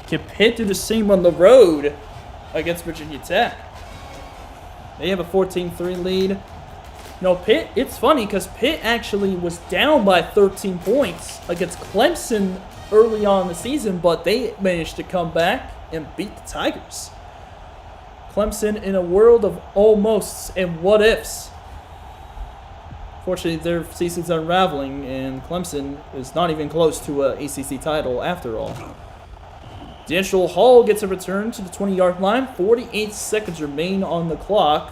Can Pitt do the same on the road against Virginia Tech? They have a 14-3 lead. No, Pitt, it's funny because Pitt actually was down by 13 points against Clemson early on in the season, but they managed to come back and beat the Tigers. Clemson in a world of almosts and what-ifs. Fortunately, their season's unraveling, and Clemson is not even close to an ACC title after all. D'Angelo Hall gets a return to the 20-yard line. 48 seconds remain on the clock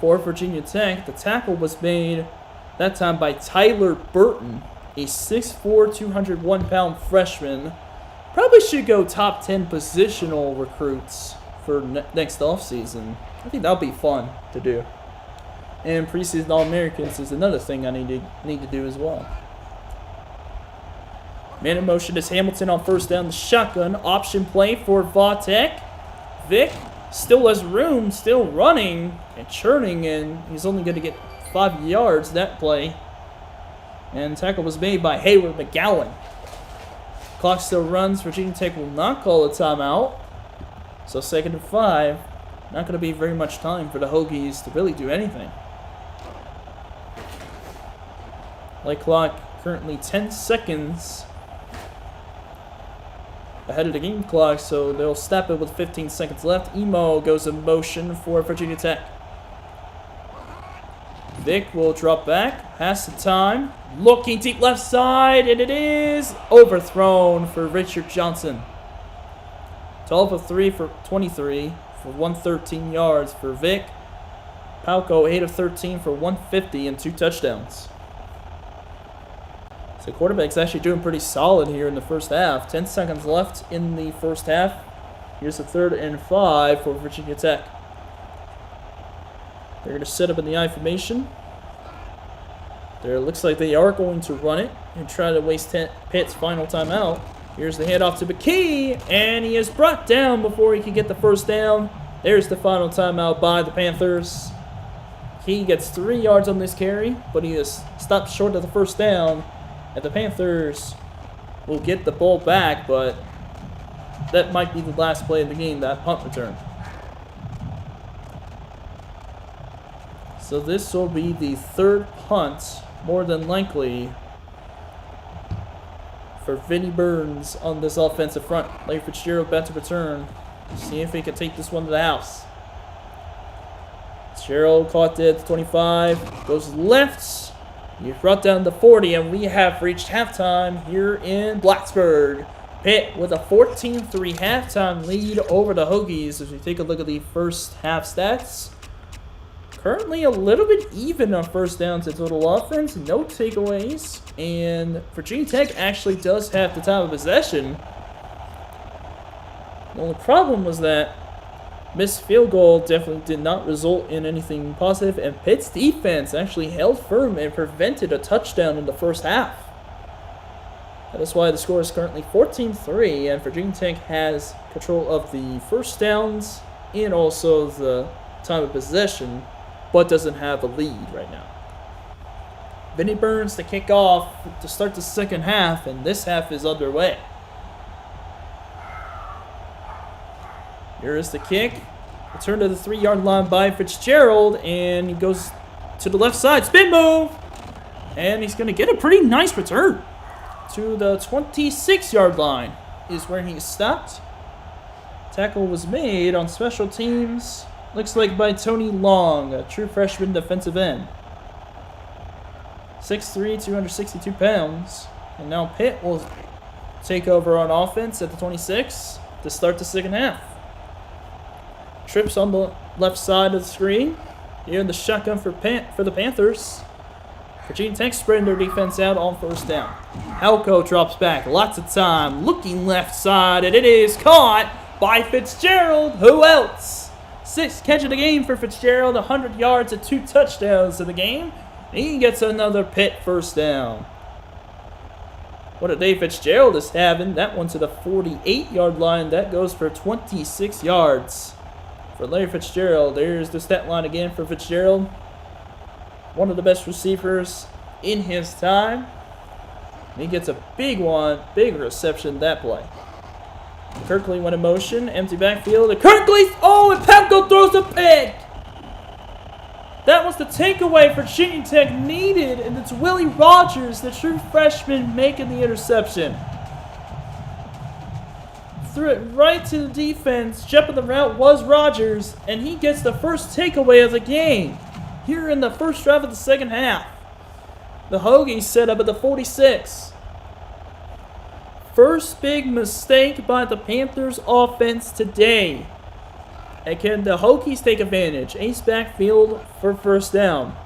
for Virginia Tech. The tackle was made that time by Tyler Burton, a 6'4", 201-pound freshman. Probably should go top 10 positional recruits for next offseason. I think that'll be fun to do. And preseason All-Americans is another thing I need to do as well. Man in motion is Hamilton on 1st down. The shotgun option play for Vatek. Vic still has room, still running and churning, and he's only going to get 5 yards that play. And tackle was made by Hayward McGowan. Clock still runs. Virginia Tech will not call a timeout. So 2nd and 5. Not going to be very much time for the Hokies to really do anything. Play clock currently 10 seconds ahead of the game clock, so they'll stop it with 15 seconds left. Emo goes in motion for Virginia Tech. Vic will drop back, pass the time, looking deep left side, and it is overthrown for Richard Johnson. 12 of 3 for 23 for 113 yards for Vic. Palco 8 of 13 for 150 and 2 touchdowns. So the quarterback's actually doing pretty solid here in the 1st half. 10 seconds left in the 1st half. Here's the 3rd and 5 for Virginia Tech. They're going to set up in the I formation. There looks like they are going to run it and try to waste Pitt's final timeout. Here's the handoff to McKee, and he is brought down before he can get the 1st down. There's the final timeout by the Panthers. He gets 3 yards on this carry, but he is stopped short of the first down. And the Panthers will get the ball back, but that might be the last play of the game, that punt return. So this will be the 3rd punt, more than likely, for Vinnie Burns on this offensive front. Larry Fitzgerald back to return. See if he can take this one to the house. Fitzgerald caught it at the 25. Goes left. He's brought down the 40, and we have reached halftime here in Blacksburg. Pitt with a 14-3 halftime lead over the Hokies. As we take a look at the first half stats. Currently a little bit even on first downs and total offense. No takeaways. And Virginia Tech actually does have the time of possession. The only problem was that missed field goal definitely did not result in anything positive. And Pitt's defense actually held firm and prevented a touchdown in the first half. That is why the score is currently 14-3. And Virginia Tech has control of the first downs and also the time of possession, but doesn't have a lead right now. Vinnie Burns to kick off to start the second half, and this half is underway. Here is the kick. Return to the 3-yard line by Fitzgerald, and he goes to the left side. Spin move! And he's going to get a pretty nice return. To the 26-yard line is where he stopped. Tackle was made on special teams. Looks like by Tony Long, a true freshman defensive end. 6'3", 262 pounds. And now Pitt will take over on offense at the 26 to start the second half. Trips on the left side of the screen. Here in the shotgun for the Panthers. Virginia Tech spreading their defense out on first down. Halco drops back. Lots of time. Looking left side, and it is caught by Fitzgerald. Who else? 6th catch of the game for Fitzgerald, 100 yards and 2 touchdowns in the game. He gets another Pitt first down. What a day Fitzgerald is having. That one to the 48-yard line. That goes for 26 yards for Larry Fitzgerald. There's the stat line again for Fitzgerald. One of the best receivers in his time. He gets a big one, big reception that play. Kirkley went in motion, empty backfield. And Kirkley, and Pepko throws a pick. That was the takeaway Virginia Tech needed, and it's Willie Rogers, the true freshman, making the interception. Threw it right to the defense. Jumping the route was Rogers, and he gets the first takeaway of the game here in the first drive of the second half. The Hokies set up at the 46. First big mistake by the Panthers offense today. And can the Hokies take advantage? Ace backfield for first down.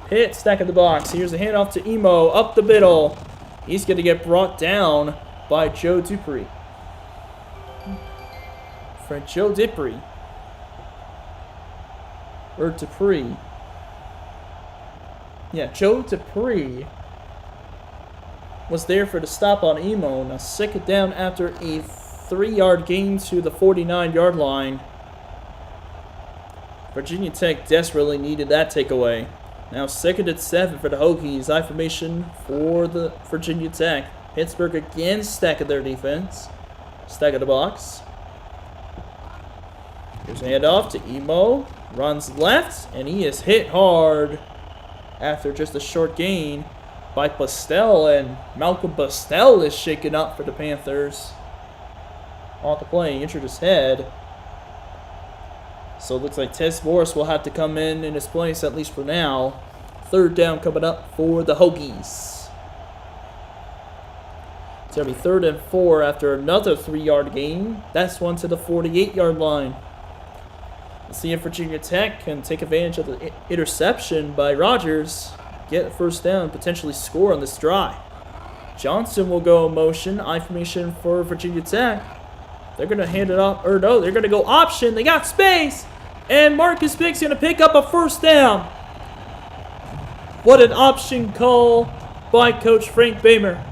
Pitt stack of the box. Here's a handoff to Emo up the middle. He's going to get brought down by Joe Dupree. For Joe Dupree. Or Dupree. Yeah, Joe Dupree was there for the stop on Emo. Now second down after a 3-yard gain to the 49-yard line. Virginia Tech desperately needed that takeaway. Now second and 7 for the Hokies. I formation for the Virginia Tech. Pittsburgh again stacking their defense. Stack of the box. Here's a handoff to Emo. Runs left, and he is hit hard after just a short gain by Pastel, and Malcolm Pastel is shaken up for the Panthers. On the play, injured his head. So it looks like Tess Morris will have to come in his place, at least for now. Third down coming up for the Hokies. It's going to be 3rd and 4 after another 3-yard gain. That's one to the 48-yard line. Let's see if Virginia Tech can take advantage of the interception by Rogers. Get a first down, potentially score on this drive. Johnson will go in motion. I formation for Virginia Tech. They're going to hand it off. Or no, they're going to go option. They got space. And Marcus Bick's going to pick up a first down. What an option call by Coach Frank Bamer.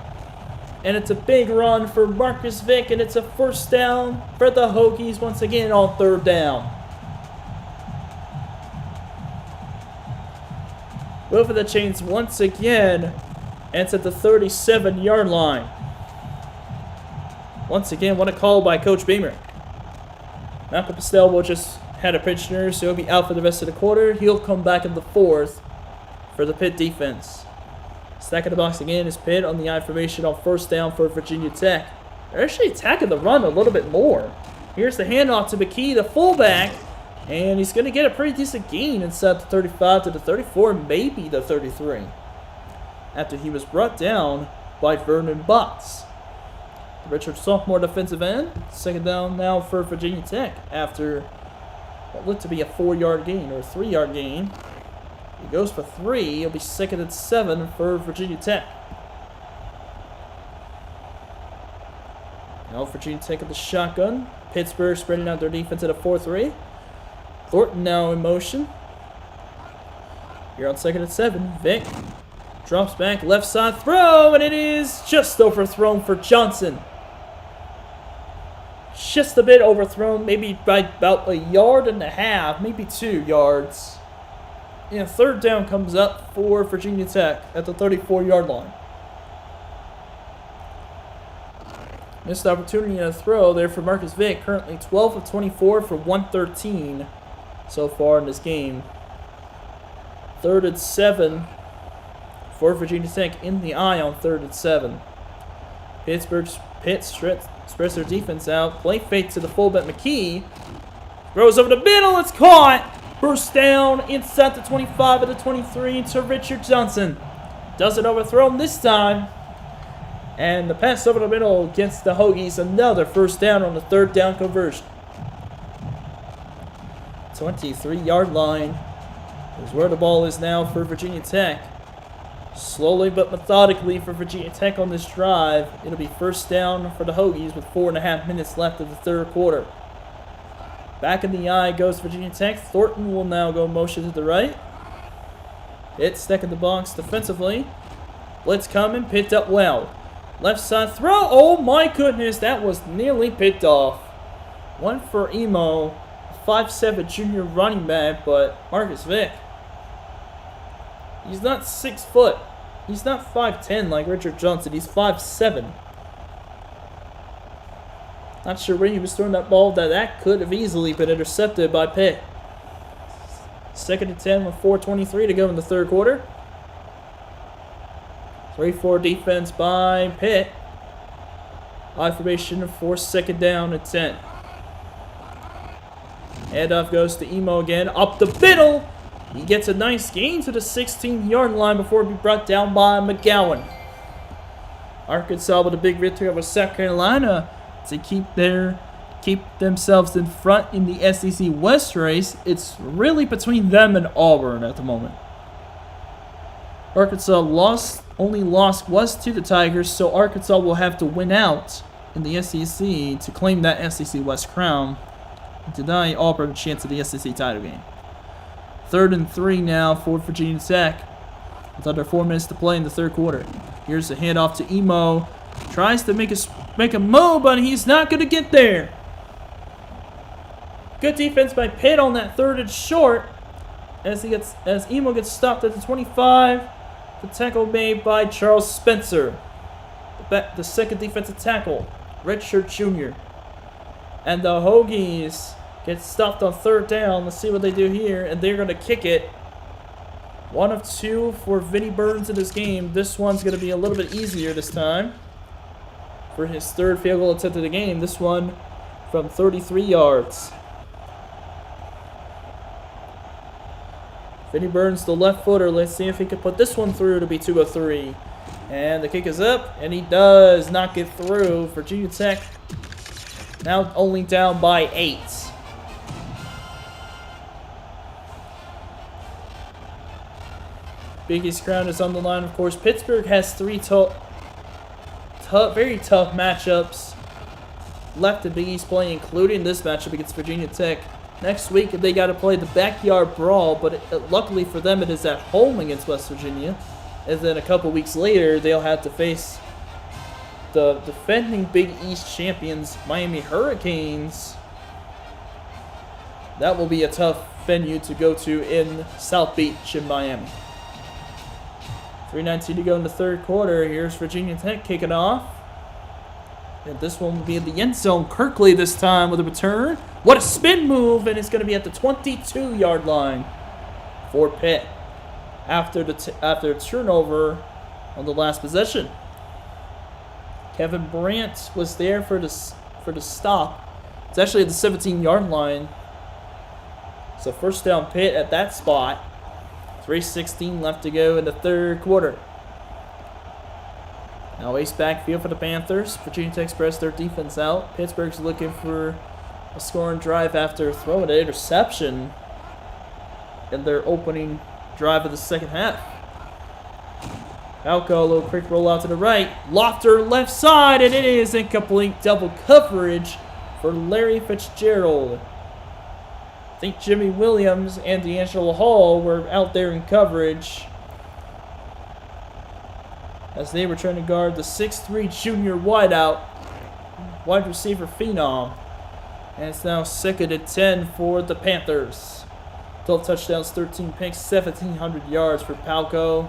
And it's a big run for Marcus Vick, and it's a first down for the Hokies once again on third down. Moving the chains once again, and it's at the 37-yard line. Once again, what a call by Coach Beamer. Malcolm Pastel will just had a pinch nerve, so he'll be out for the rest of the quarter. He'll come back in the fourth for the Pitt defense. Stacking the box again is Pitt on the I formation on first down for Virginia Tech. They're actually attacking the run a little bit more. Here's the handoff to McKee, the fullback, and he's going to get a pretty decent gain inside the 35 to the 34, maybe the 33, after he was brought down by Vernon Butts. Richard sophomore defensive end. Second down now for Virginia Tech after what looked to be a 4-yard gain or a 3-yard gain. He goes for 3. It'll be second and 7 for Virginia Tech. Now Virginia Tech at the shotgun. Pittsburgh spreading out their defense at a 4-3. Thornton now in motion. Here on second and 7. Vick drops back, left side throw, and it is just overthrown for Johnson. Just a bit overthrown, maybe by about 1.5 yards, maybe 2 yards. And third down comes up for Virginia Tech at the 34-yard line. Missed opportunity to throw there for Marcus Vick. Currently 12 of 24 for 113 so far in this game. Third and 7 for Virginia Tech in the eye on third and 7. Pitt spreads their defense out. Play fake to the fullback McKee. Throws over the middle. It's caught. First down inside the 25 of the 23 to Richard Johnson. Doesn't overthrow him this time. And the pass over the middle against the Hokies. Another first down on the third down conversion. 23-yard line is where the ball is now for Virginia Tech. Slowly but methodically for Virginia Tech on this drive. It'll be first down for the Hokies with 4.5 minutes left of the third quarter. Back in the eye goes Virginia Tech. Thornton will now go motion to the right. Pitt stuck in the box defensively. Blitz coming, picked up well. Left side throw. Oh my goodness, that was nearly picked off. One for Emo, 5'7" junior running back, but Marcus Vick. He's not 6 foot. He's not 5'10" like Richard Johnson. He's 5'7". Not sure when he was throwing that ball that could have easily been intercepted by Pitt. Second and 10 with 4:23 to go in the third quarter. 3-4 defense by Pitt. I formation for second down and 10. Handoff goes to Emo again. Up the middle. He gets a nice gain to the 16-yard line before being brought down by McGowan. Arkansas with a big victory over South Carolina to keep themselves in front in the SEC West race. It's really between them and Auburn at the moment. Arkansas only lost was to the Tigers, so Arkansas will have to win out in the SEC to claim that SEC West crown and deny Auburn a chance at the SEC title game. 3rd and 3 now for Virginia Tech with under 4 minutes to play in the third quarter. Here's the handoff to Emo. Tries to make a move, but he's not going to get there. Good defense by Pitt on that 3rd and short as Emo gets stopped at the 25. The tackle made by Charles Spencer. The second defensive tackle, Redshirt Jr. And the Hokies get stopped on 3rd down. Let's see what they do here, and they're going to kick it. 1 of 2 for Vinnie Burns in this game. This one's going to be a little bit easier this time for his 3rd field goal attempt of the game. This one from 33 yards. Vinnie Burns, the left footer. Let's see if he can put this one through to be 2 of 3. And the kick is up, and he does not get through. Virginia Tech now only down by 8. Big East crown is on the line, of course. Pittsburgh has 3 very tough matchups left in Big East play, including this matchup against Virginia Tech. Next week, they got to play the backyard brawl, but luckily for them, it is at home against West Virginia. And then a couple weeks later, they'll have to face the defending Big East champions, Miami Hurricanes. That will be a tough venue to go to in South Beach in Miami. 3:19 to go in the third quarter. Here's Virginia Tech kicking off. And this one will be in the end zone. Kirkley this time with a return. What a spin move, and it's going to be at the 22-yard line for Pitt after a turnover on the last possession. Kevin Brandt was there for the stop. It's actually at the 17-yard line. So first down Pitt at that spot. 3:16 left to go in the third quarter. Now ace backfield for the Panthers. Virginia Tech spreads their defense out. Pittsburgh's looking for a scoring drive after throwing an interception in their opening drive of the second half. Falco, a little quick rollout to the right. Lofter left side, and it is incomplete. Double coverage for Larry Fitzgerald. I think Jimmy Williams and D'Angelo Hall were out there in coverage as they were trying to guard the 6'3 junior wideout, wide receiver phenom. And it's now 2nd and 10 for the Panthers. 12 touchdowns, 13 picks, 1,700 yards for Palco.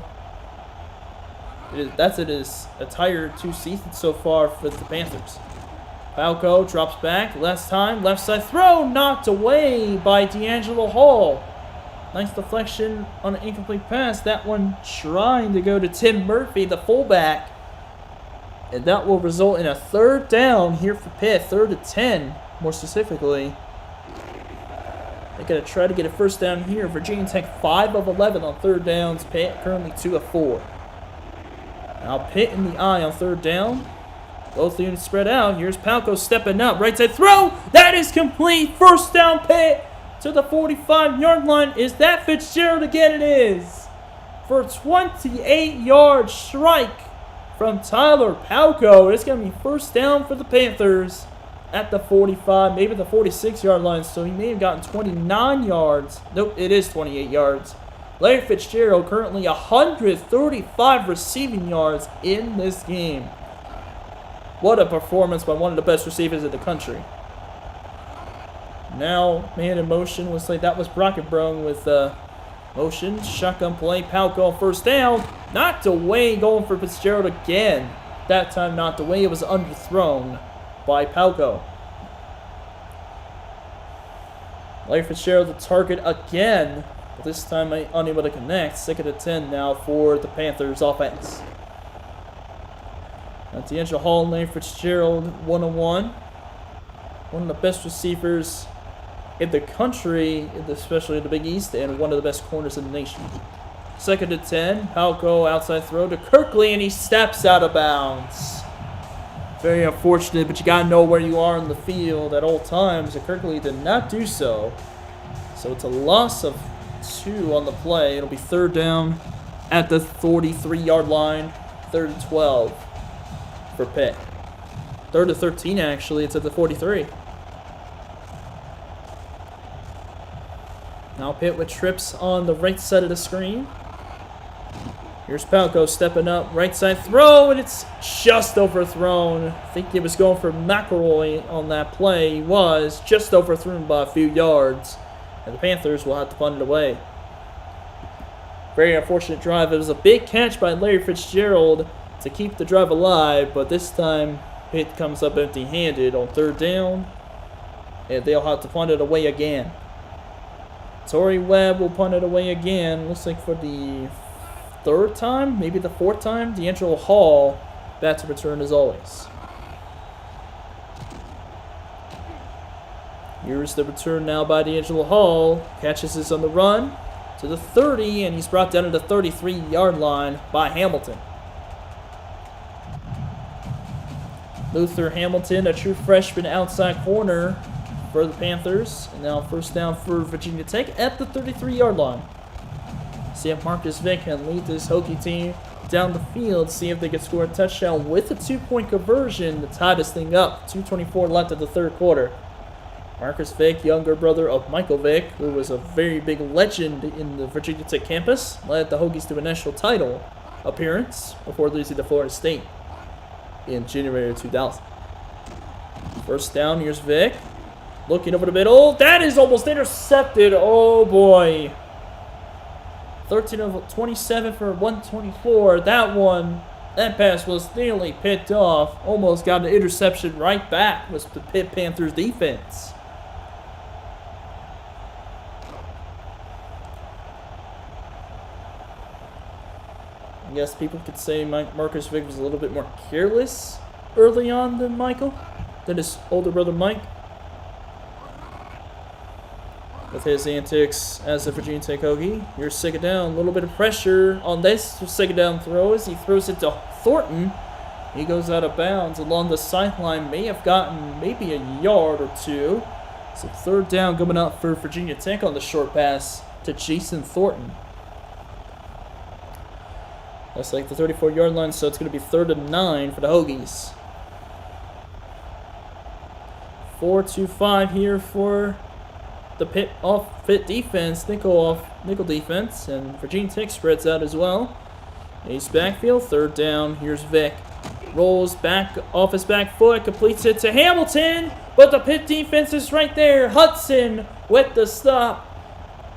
That's in his entire 2 seasons so far for the Panthers. Palco drops back, last time, left side throw, knocked away by D'Angelo Hall. Nice deflection on an incomplete pass. That one trying to go to Tim Murphy, the fullback. And that will result in a third down here for Pitt. 3rd and 10, more specifically. They're going to try to get a first down here. Virginia Tech 5 of 11 on third downs. Pitt currently 2 of 4. Now Pitt in the eye on third down. Both units spread out. Here's Palco stepping up. Right side throw. That is complete. First down Pitt to the 45-yard line. Is that Fitzgerald again? It is. For a 28-yard strike from Tyler Palco. It's going to be first down for the Panthers at the 45, maybe the 46-yard line. So he may have gotten 29 yards. Nope, it is 28 yards. Larry Fitzgerald currently 135 receiving yards in this game. What a performance by one of the best receivers in the country. Now, man in motion. Looks like that was Brockenbrung with motion. Shotgun play. Palco first down. Knocked away. Going for Fitzgerald again. That time knocked away. It was underthrown by Palco. Larry Fitzgerald the target again. But this time unable to connect. 2nd and 10 now for the Panthers offense. Now D'Angelo Hall and Larry Fitzgerald one-on-one. One of the best receivers in the country, especially in the Big East, and one of the best corners in the nation. 2nd and 10. Palco outside throw to Kirkley, and he steps out of bounds. Very unfortunate, but you got to know where you are in the field at all times, and Kirkley did not do so. So it's a loss of 2 on the play. It'll be third down at the 43-yard line. 3rd and 12 for Pitt. 3rd and 13, actually. It's at the 43. Now Pitt with trips on the right side of the screen. Here's Palco stepping up. Right side throw, and it's just overthrown. I think he was going for McElroy on that play. He was just overthrown by a few yards. And the Panthers will have to punt it away. Very unfortunate drive. It was a big catch by Larry Fitzgerald to keep the drive alive, but this time Pitt comes up empty-handed on third down, and they'll have to punt it away again. Torrey Webb will punt it away again. Looks like for the 3rd time, maybe the 4th time. D'Angelo Hall back to return as always. Here's the return now by D'Angelo Hall. Catches this on the run to the 30, and he's brought down to the 33-yard line by Hamilton. Luther Hamilton, a true freshman outside corner for the Panthers. And now first down for Virginia Tech at the 33-yard line. See if Marcus Vick can lead this Hokie team down the field. See if they can score a touchdown with a 2-point conversion to tie this thing up. 2:24 left of the third quarter. Marcus Vick, younger brother of Michael Vick, who was a very big legend in the Virginia Tech campus, led the Hokies to a national title appearance before losing to Florida State. in January of 2000. First down, here's Vic. Looking over the middle. That is almost intercepted. Oh, boy. 13 of 27 for 124. That pass was nearly picked off. Almost got an interception right back with the Pitt Panthers defense. I guess people could say Marcus Vick was a little bit more careless early on than his older brother Mike. With his antics as a Virginia Tech Hokie. Here's second down. A little bit of pressure on this second down throw as he throws it to Thornton. He goes out of bounds along the sideline. May have gotten maybe a yard or two. So third down coming out for Virginia Tech on the short pass to Jason Thornton. That's like the 34-yard line, so it's going to be 3rd and 9 for the Hokies. 4-2-5 here for the Pitt defense, nickel defense, and Virginia Tech spreads out as well. Ace backfield, third down. Here's Vic. Rolls back off his back foot, completes it to Hamilton, but the Pitt defense is right there. Hudson with the stop,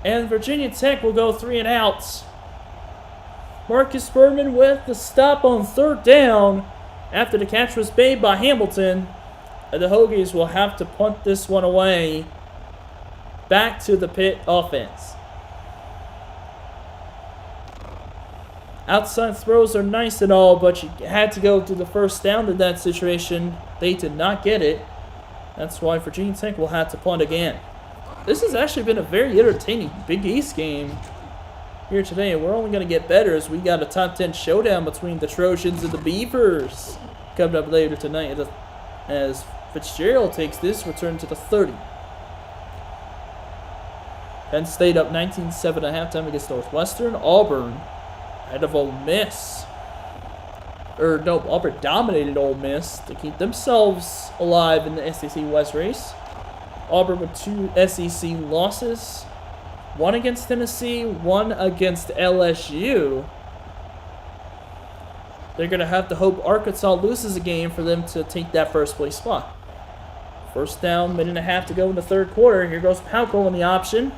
and Virginia Tech will go 3 and outs. Marcus Berman with the stop on third down after the catch was made by Hamilton. And the Hokies will have to punt this one away back to the Pitt offense. Outside throws are nice and all, but you had to go to the first down in that situation. They did not get it. That's why Virginia Tech will have to punt again. This has actually been a very entertaining Big East game here today, and we're only going to get better as we got a top 10 showdown between the Trojans and the Beavers coming up later tonight as Fitzgerald takes this return to the 30. Penn State up 19-7 at halftime against Northwestern. Auburn ahead of Ole Miss. Auburn dominated Ole Miss to keep themselves alive in the SEC West race. Auburn with 2 SEC losses. 1 against Tennessee, 1 against LSU. They're going to have to hope Arkansas loses a game for them to take that first place spot. First down, minute and a half to go in the third quarter. Here goes Palco in the option.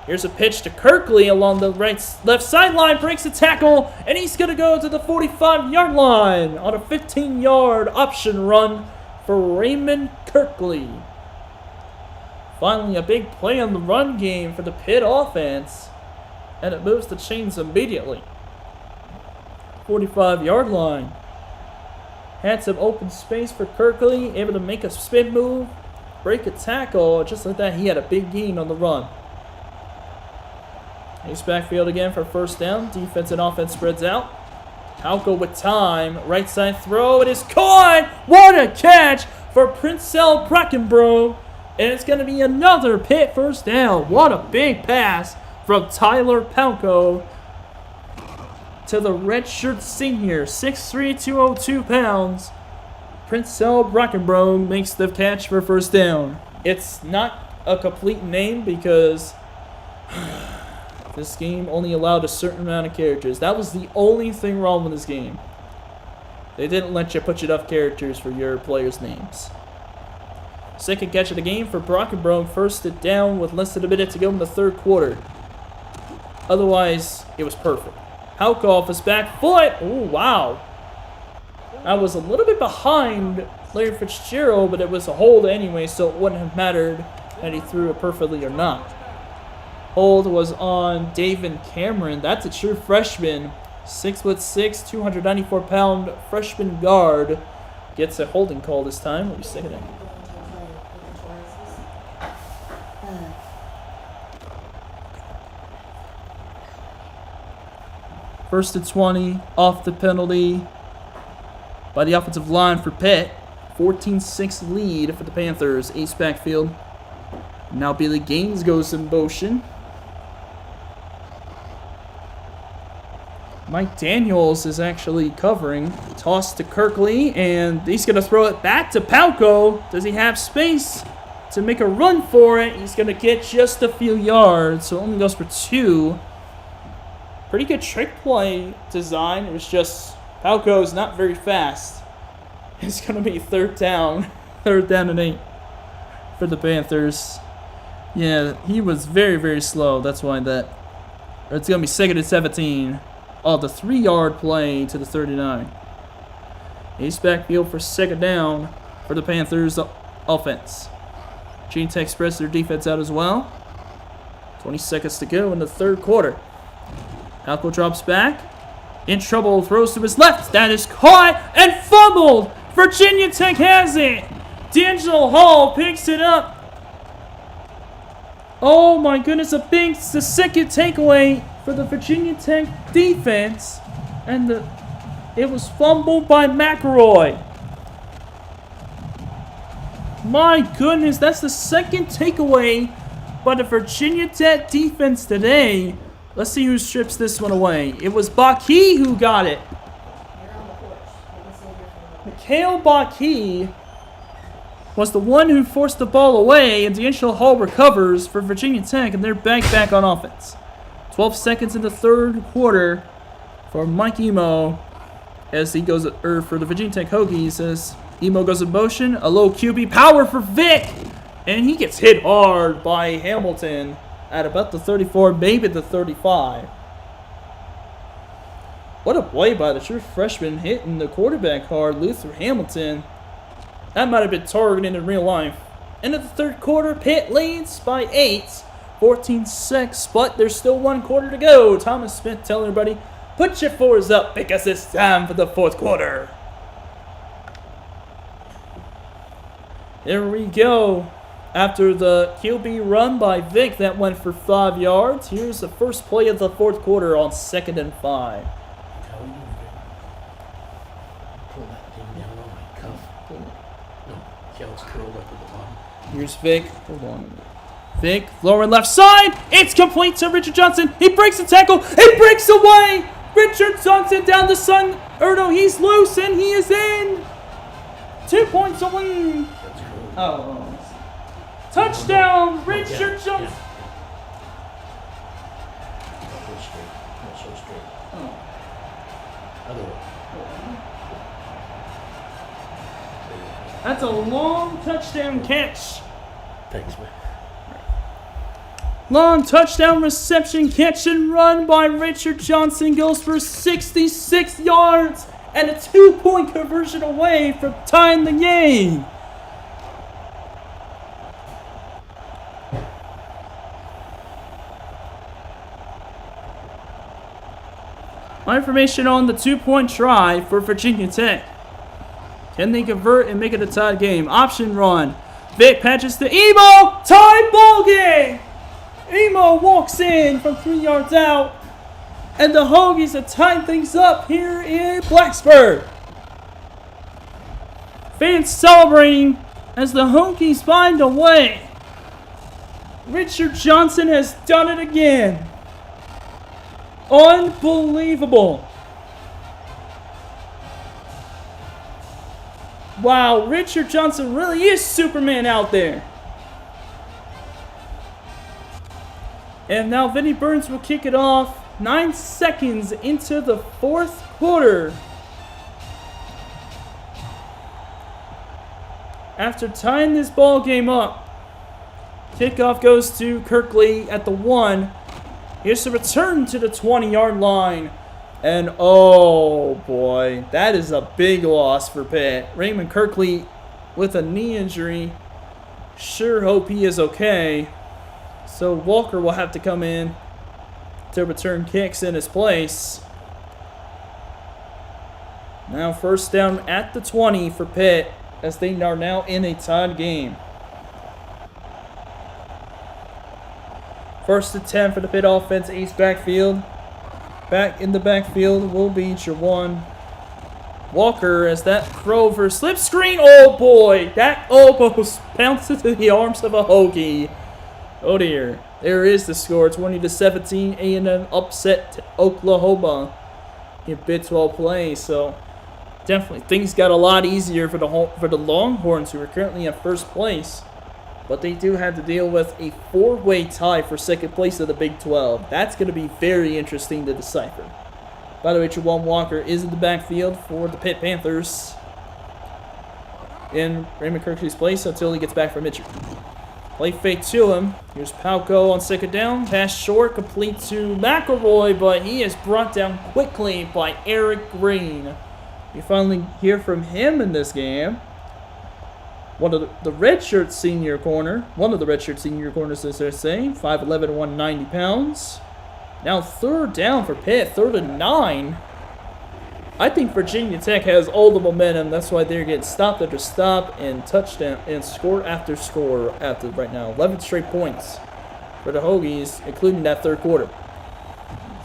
Here's a pitch to Kirkley along the left sideline, breaks a tackle, and he's going to go to the 45-yard line on a 15-yard option run for Raymond Kirkley. Finally, a big play on the run game for the Pitt offense, and it moves the chains immediately. 45-yard line. Had some open space for Kirkley, able to make a spin move, break a tackle. Just like that, he had a big gain on the run. Ace backfield again for first down. Defense and offense spreads out. Palco with time. Right side throw. It is caught. What a catch for Princell Brackenbrough. And it's going to be another Pitt first down. What a big pass from Tyler Palco to the redshirt senior. 6'3", 202 pounds. Princell Brackenbrough makes the catch for first down. It's not a complete name because this game only allowed a certain amount of characters. That was the only thing wrong with this game. They didn't let you put enough characters for your players' names. Second catch of the game for Brackenbrough. First it down with less than a minute to go in the third quarter. Otherwise, it was perfect. Palco off his back foot. Oh, wow. I was a little bit behind Larry Fitzgerald, but it was a hold anyway, so it wouldn't have mattered had he threw it perfectly or not. Hold was on David Cameron. That's a true freshman. 6'6", 294-pound freshman guard. Gets a holding call this time. What are you saying there? First and 20, off the penalty by the offensive line for Pitt. 14-6 lead for the Panthers. Ace backfield. Now Billy Gaines goes in motion. Mike Daniels is actually covering. Toss to Kirkley, and he's going to throw it back to Palco. Does he have space to make a run for it? He's going to get just a few yards, so it only goes for 2. Pretty good trick play design. It was just Palco's not very fast. It's going to be third down. Third down and 8 for the Panthers. Yeah, he was very, very slow. That's why that. It's going to be 2nd and 17. Oh, the 3-yard play to the 39. Ace backfield for 2nd down for the Panthers offense. Virginia Tech spreads their defense out as well. 20 seconds to go in the 3rd quarter. Alco drops back. In trouble, throws to his left. That is caught and fumbled. Virginia Tech has it. D'Angelo Hall picks it up. Oh my goodness, the 2nd takeaway for the Virginia Tech defense. And it was fumbled by McElroy. My goodness, that's the 2nd takeaway by the Virginia Tech defense today. Let's see who strips this one away. It was Baki who got it. Mikhail Baki was the one who forced the ball away, and D'Angelo Hall recovers for Virginia Tech, and they're back on offense. 12 seconds in the 3rd quarter for Mike Emo as he goes, for the Virginia Tech Hokies, as Emo goes in motion. A low QB power for Vic, and he gets hit hard by Hamilton at about the 34, maybe the 35. What a play by the true freshman, hitting the quarterback hard, Luther Hamilton. That might have been targeted in real life. End of the 3rd quarter, Pitt leads by 8, 14-6, but there's still 1 quarter to go. Thomas Smith telling everybody, put your 4s up because it's time for the 4th quarter. There we go. After the QB run by Vic that went for 5 yards, here's the first play of the 4th quarter on 2nd and 5. Pull that thing down on my cuff. No, Kel's curled up at the bottom. Here's Vic. Hold on. Vic, lower left side. It's complete to Richard Johnson. He breaks the tackle. He breaks away. Richard Johnson down the sun. He's loose and he is in. 2 points away. Oh. Touchdown, Richard Johnson. Not straight. Not so straight. Oh. Other way. That's a long touchdown catch. Thanks, man. Long touchdown reception, catch and run by Richard Johnson goes for 66 yards and a 2-point conversion away from tying the game. My information on the 2-point try for Virginia Tech. Can they convert and make it a tied game? Option run. Vic patches to Emo. Tied ball game. Emo walks in from 3 yards out. And the Hokies are tying things up here in Blacksburg. Fans celebrating as the Hokies find a way. Richard Johnson has done it again. Unbelievable. Wow, Richard Johnson really is Superman out there. And now Vinnie Burns will kick it off. 9 seconds into the 4th quarter. After tying this ball game up, kickoff goes to Kirkley at the 1. Here's the return to the 20-yard line. And oh boy, that is a big loss for Pitt. Raymond Kirkley with a knee injury. Sure hope he is okay. So Walker will have to come in to return kicks in his place. Now 1st down at the 20 for Pitt as they are now in a tied game. 1st and 10 for the Pitt offense, Ace backfield. Back in the backfield will be Jawan Walker as that throw for slip screen. Oh boy, that almost bounced into the arms of a Hokie. Oh dear. There is the score, 20-17. A&M upset Oklahoma in Big 12 play. So definitely things got a lot easier for the Longhorns, who are currently in 1st place. But they do have to deal with a 4-way tie for 2nd place of the Big 12. That's going to be very interesting to decipher. By the way, Jawan Walker is in the backfield for the Pitt Panthers. in Raymond Kirkley's place until he gets back from injury. Play fake to him. Here's Palco on second down. Pass short, complete to McElroy, but he is brought down quickly by Eric Green. We finally hear from him in this game. One of the redshirt senior corner. One of the redshirt senior corners, as they're saying. 5'11", 190 pounds. Now third down for Pitt. 3rd and 9. I think Virginia Tech has all the momentum. That's why they're getting stop after stop and touchdown and score after score after right now. 11 straight points for the Hokies, including that third quarter.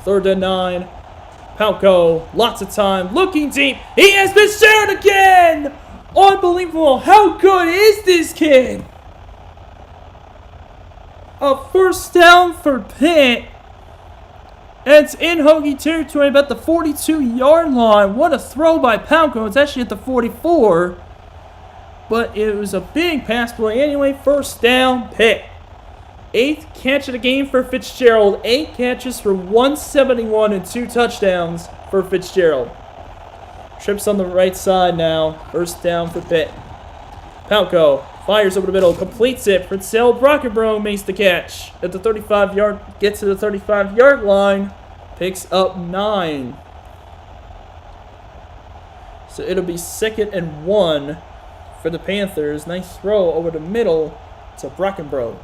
3rd and 9. Palco, lots of time, looking deep. He has been shared again! Unbelievable. How good is this kid? A first down for Pitt. It's in Hokie territory about the 42-yard line. What a throw by Palco. It's actually at the 44. But it was a big pass play anyway. First down, Pitt. 8th catch of the game for Fitzgerald. 8 catches for 171 and 2 touchdowns for Fitzgerald. Trips on the right side now. First down for Pitt. Palco fires over the middle, completes it. Fritzell Brockenbrough makes the catch at the 35-yard, gets to the 35-yard line, picks up 9. So it'll be 2nd and 1 for the Panthers. Nice throw over the middle to Brockenbrough.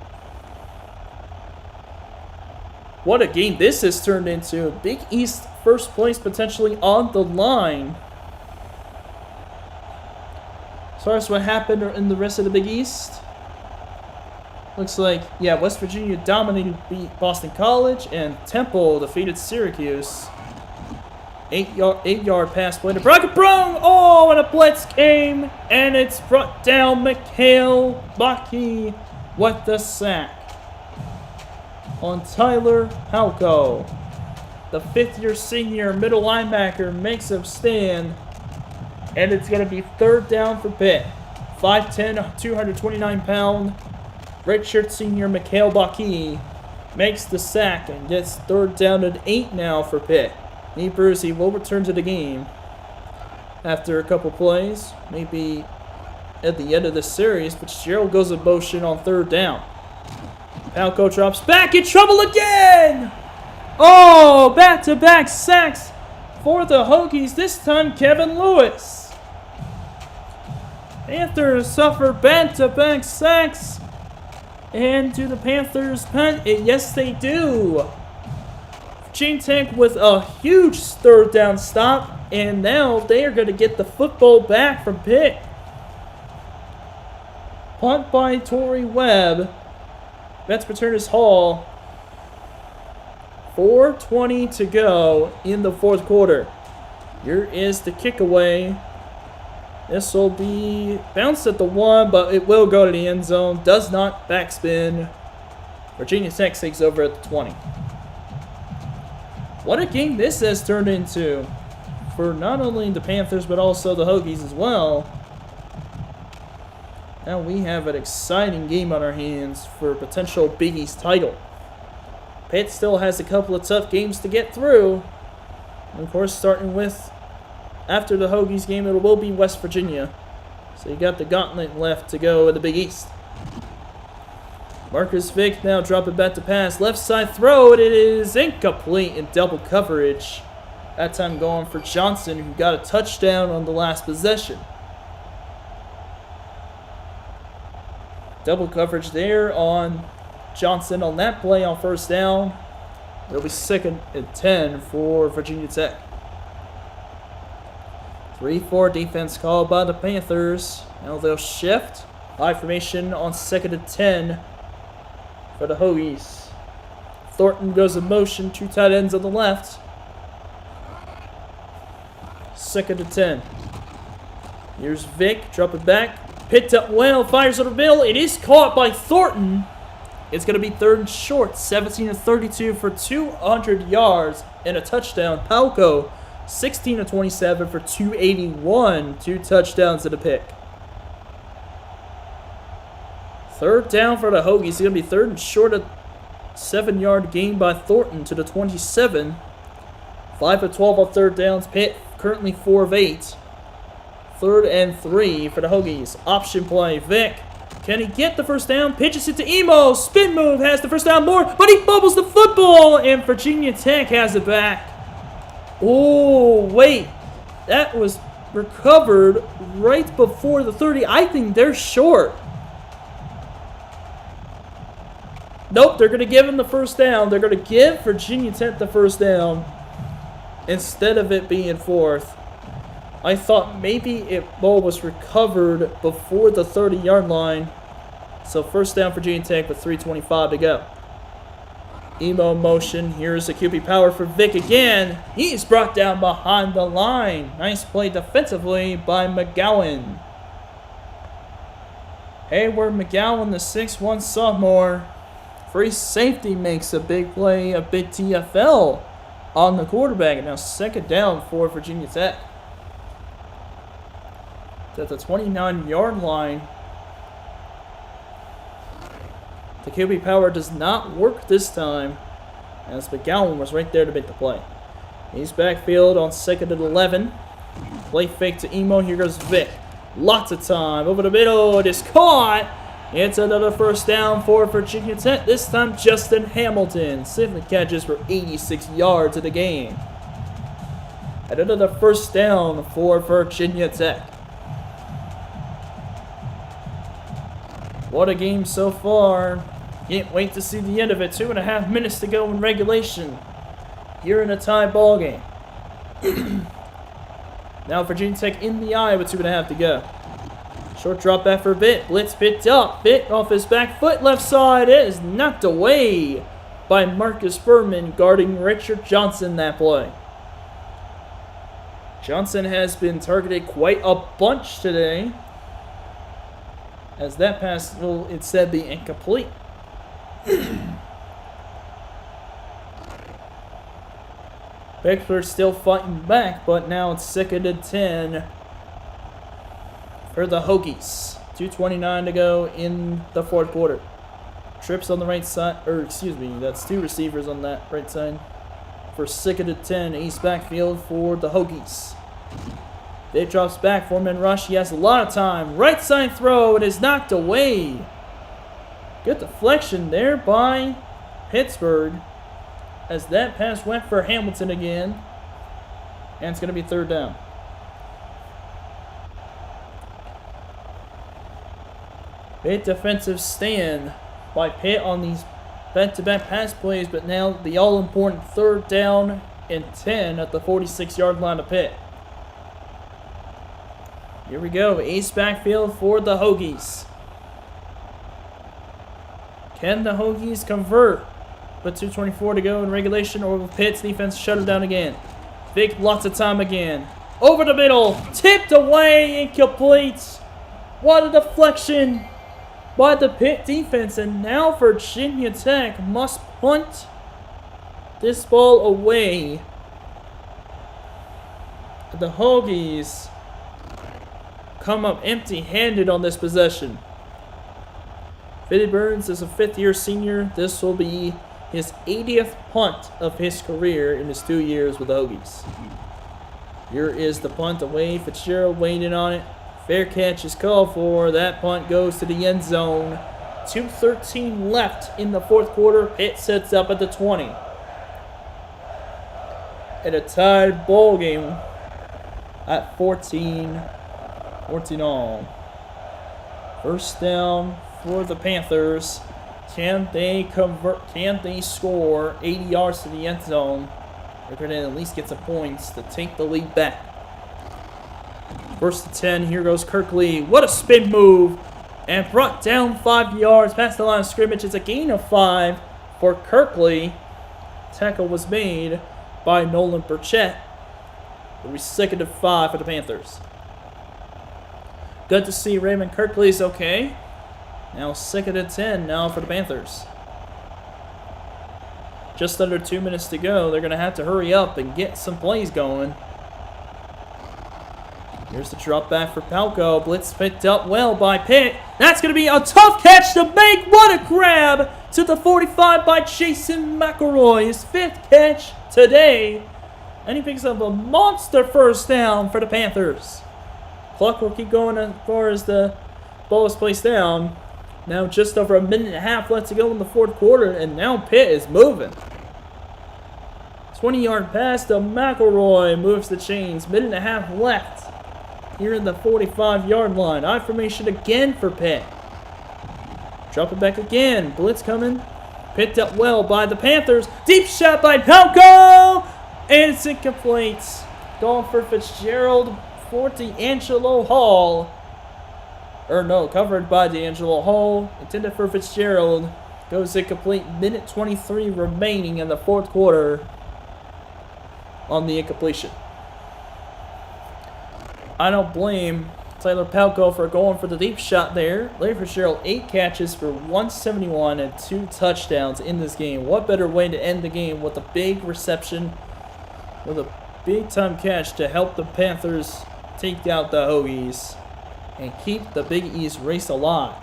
What a game this has turned into. Big East first place potentially on the line. As far as what happened in the rest of the Big East, looks like, yeah, West Virginia dominated, beat Boston College, and Temple defeated Syracuse. 8-yard pass play to Brockenbrough. Oh, and a blitz came, and it's brought down. Mikhail Baki with the sack on Tyler Palco. The 5th-year senior middle linebacker makes him stand. And it's going to be 3rd down for Pitt. 5'10", 229-pound redshirt senior Mikhail Baki makes the sack and gets 3rd down and 8 now for Pitt. Nate Brucey will return to the game after a couple plays. Maybe at the end of the series, but Fitzgerald goes in motion on 3rd down. Palco drops back, in trouble again! Oh, back-to-back sacks for the Hokies. This time, Kevin Lewis. Panthers suffer back-to-back sacks. And do the Panthers punt? Yes, they do. Virginia Tech with a huge 3rd down stop. And now they are going to get the football back from Pitt. Punt by Torrey Webb. That's returners Hall. 4:20 to go in the 4th quarter. Here is the kick away. This will be bounced at the 1, but it will go to the end zone. Does not backspin. Virginia Tech takes over at the 20. What a game this has turned into for not only the Panthers, but also the Hokies as well. Now we have an exciting game on our hands for a potential Big East title. Pitt still has a couple of tough games to get through. And of course, starting with after the Hokies game, it will be West Virginia. So you got the gauntlet left to go in the Big East. Marcus Vick now dropping back to pass. Left side throw, and it is incomplete in double coverage. That time going for Johnson, who got a touchdown on the last possession. Double coverage there on Johnson on that play on 1st down. It'll be 2nd and 10 for Virginia Tech. 3-4 defense called by the Panthers. Now they'll shift. High formation on 2nd and 10 for the Hokies. Thornton goes in motion. 2 tight ends on the left. 2nd and 10. Here's Vick. Drop it back. Picked up well. Fires over the middle. It is caught by Thornton. It's going to be 3rd and short. 17-32 for 200 yards and a touchdown. Palco, 16-27 for 281. 2 touchdowns and a pick. 3rd down for the Hokies. It's going to be 3rd and short. A 7-yard gain by Thornton to the 27. 5 of 12 on 3rd downs. Pitt currently 4 of 8. 3rd and 3 for the Hokies. Option play. Vic. Can he get the first down? Pitches it to Emo. Spin move has the first down more, but he bubbles the football, and Virginia Tech has it back. Oh, wait. That was recovered right before the 30. I think they're short. Nope, they're going to give him the first down. They're going to give Virginia Tech the first down instead of it being 4th. I thought maybe it ball was recovered before the 30-yard line. So first down Virginia Tech with 3:25 to go. Emo motion. Here's the QB power for Vic again. He's brought down behind the line. Nice play defensively by McGowan. Hayward McGowan, the 6'1 sophomore. Free safety makes a big play, a big TFL on the quarterback. And now 2nd down for Virginia Tech. At the 29-yard line. The QB power does not work this time, as McGowan was right there to make the play. He's backfield on 2nd and 11. Play fake to Emo. Here goes Vic. Lots of time. Over the middle. It is caught. It's another first down for Virginia Tech. This time Justin Hamilton. 7 catches for 86 yards in the game. And another first down for Virginia Tech. What a game so far. Can't wait to see the end of it. 2.5 minutes to go in regulation. Here in a tie ball game. Now Virginia Tech in the eye with 2.5 to go. Short drop back for Vic. Blitz picked up. Vic off his back foot. Left side. It is knocked away by Marcus Furman guarding Richard Johnson that play. Johnson has been targeted quite a bunch today, as that pass will instead be incomplete. Pittsburgh still fighting back, but now it's 2nd and 10 for the Hokies. 2:29 to go in the 4th quarter. Trips on the right side, or excuse me, that's 2 receivers on that right side. For 2nd and 10, East backfield for the Hokies. They drops back, 4-man rush. He has a lot of time. Right side throw. It is knocked away. Good deflection there by Pittsburgh, as that pass went for Hamilton again. And it's going to be 3rd down. Great defensive stand by Pitt on these back-to-back pass plays, but now the all-important 3rd down and 10 at the 46-yard line of Pitt. Here we go. Ace backfield for the Hokies. Can the Hokies convert with 2:24 to go in regulation, or will Pitt's defense shut it down again? Vic, lots of time again. Over the middle. Tipped away. Incomplete. What a deflection by the Pitt defense. And now Virginia Tech must punt this ball away. The Hokies come up empty-handed on this possession. Fitty Burns is a 5th-year senior. This will be his 80th punt of his career in his 2 years with the Hokies. Here is the punt away. Fitzgerald waiting on it. Fair catch is called for. That punt goes to the end zone. 2:13 left in the 4th quarter. Pitt sets up at the 20. And a tied ball game at 14 all. First down for the Panthers. Can they convert? Can they score 80 yards to the end zone? They're going to at least get some points to take the lead back. First and 10. Here goes Kirkley. What a spin move. And brought down 5 yards past the line of scrimmage. It's a gain of 5 for Kirkley. Tackle was made by Nolan Burchett. It'll be 2nd and 5 for the Panthers. Good to see Raymond Kirkley's okay. Now 2nd and 10 now for the Panthers. Just under 2 minutes to go. They're going to have to hurry up and get some plays going. Here's the drop back for Palco. Blitz picked up well by Pitt. That's going to be a tough catch to make. What a grab to the 45 by Jason McElroy. His 5th catch today. And he picks up a monster first down for the Panthers. Clock will keep going as far as the ball is placed down. Now just over a minute and a half left to go in the fourth quarter, and now Pitt is moving. 20-yard pass to McElroy moves the chains. Minute and a half left here in the 45-yard line. I formation again for Pitt. Drop it back again. Blitz coming. Picked up well by the Panthers. Deep shot by Palco! And it's incomplete. Going for Fitzgerald for D'Angelo Hall. Or no, covered by D'Angelo Hall. Intended for Fitzgerald. Goes incomplete. Minute 23 remaining in the fourth quarter on the incompletion. I don't blame Tyler Palco for going for the deep shot there. Larry Fitzgerald, 8 catches for 171 and 2 touchdowns in this game. What better way to end the game with a big reception, with a big-time catch to help the Panthers take out the Hokies and keep the Big East race alive.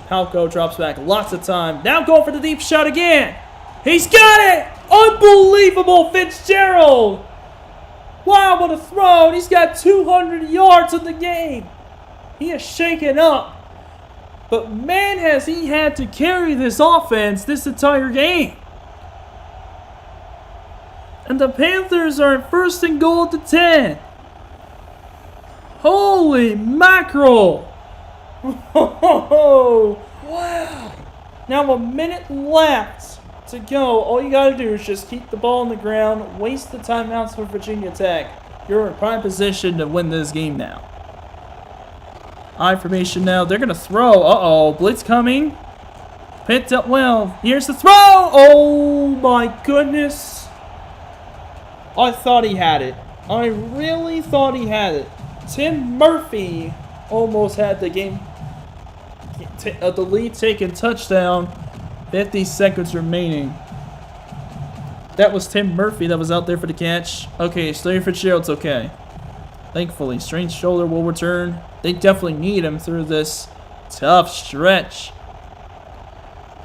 Palco drops back lots of time. Now going for the deep shot again. He's got it! Unbelievable, Fitzgerald! Wow, what a throw! And he's got 200 yards in the game. He is shaken up. But man, has he had to carry this offense this entire game. And the Panthers are in 1st and goal at the 10. Holy mackerel! Wow! Now a minute left to go. All you gotta do is just keep the ball on the ground, waste the timeouts for Virginia Tech. You're in prime position to win this game now. I formation now. They're gonna throw. Uh-oh. Blitz coming. Picked up well. Here's the throw. Oh my goodness. I thought he had it. I really thought he had it. Tim Murphy almost had the game, the lead taken touchdown. 50 seconds remaining. That was Tim Murphy that was out there for the catch. Okay, so Larry Fitzgerald's okay. Thankfully, strained shoulder will return. They definitely need him through this tough stretch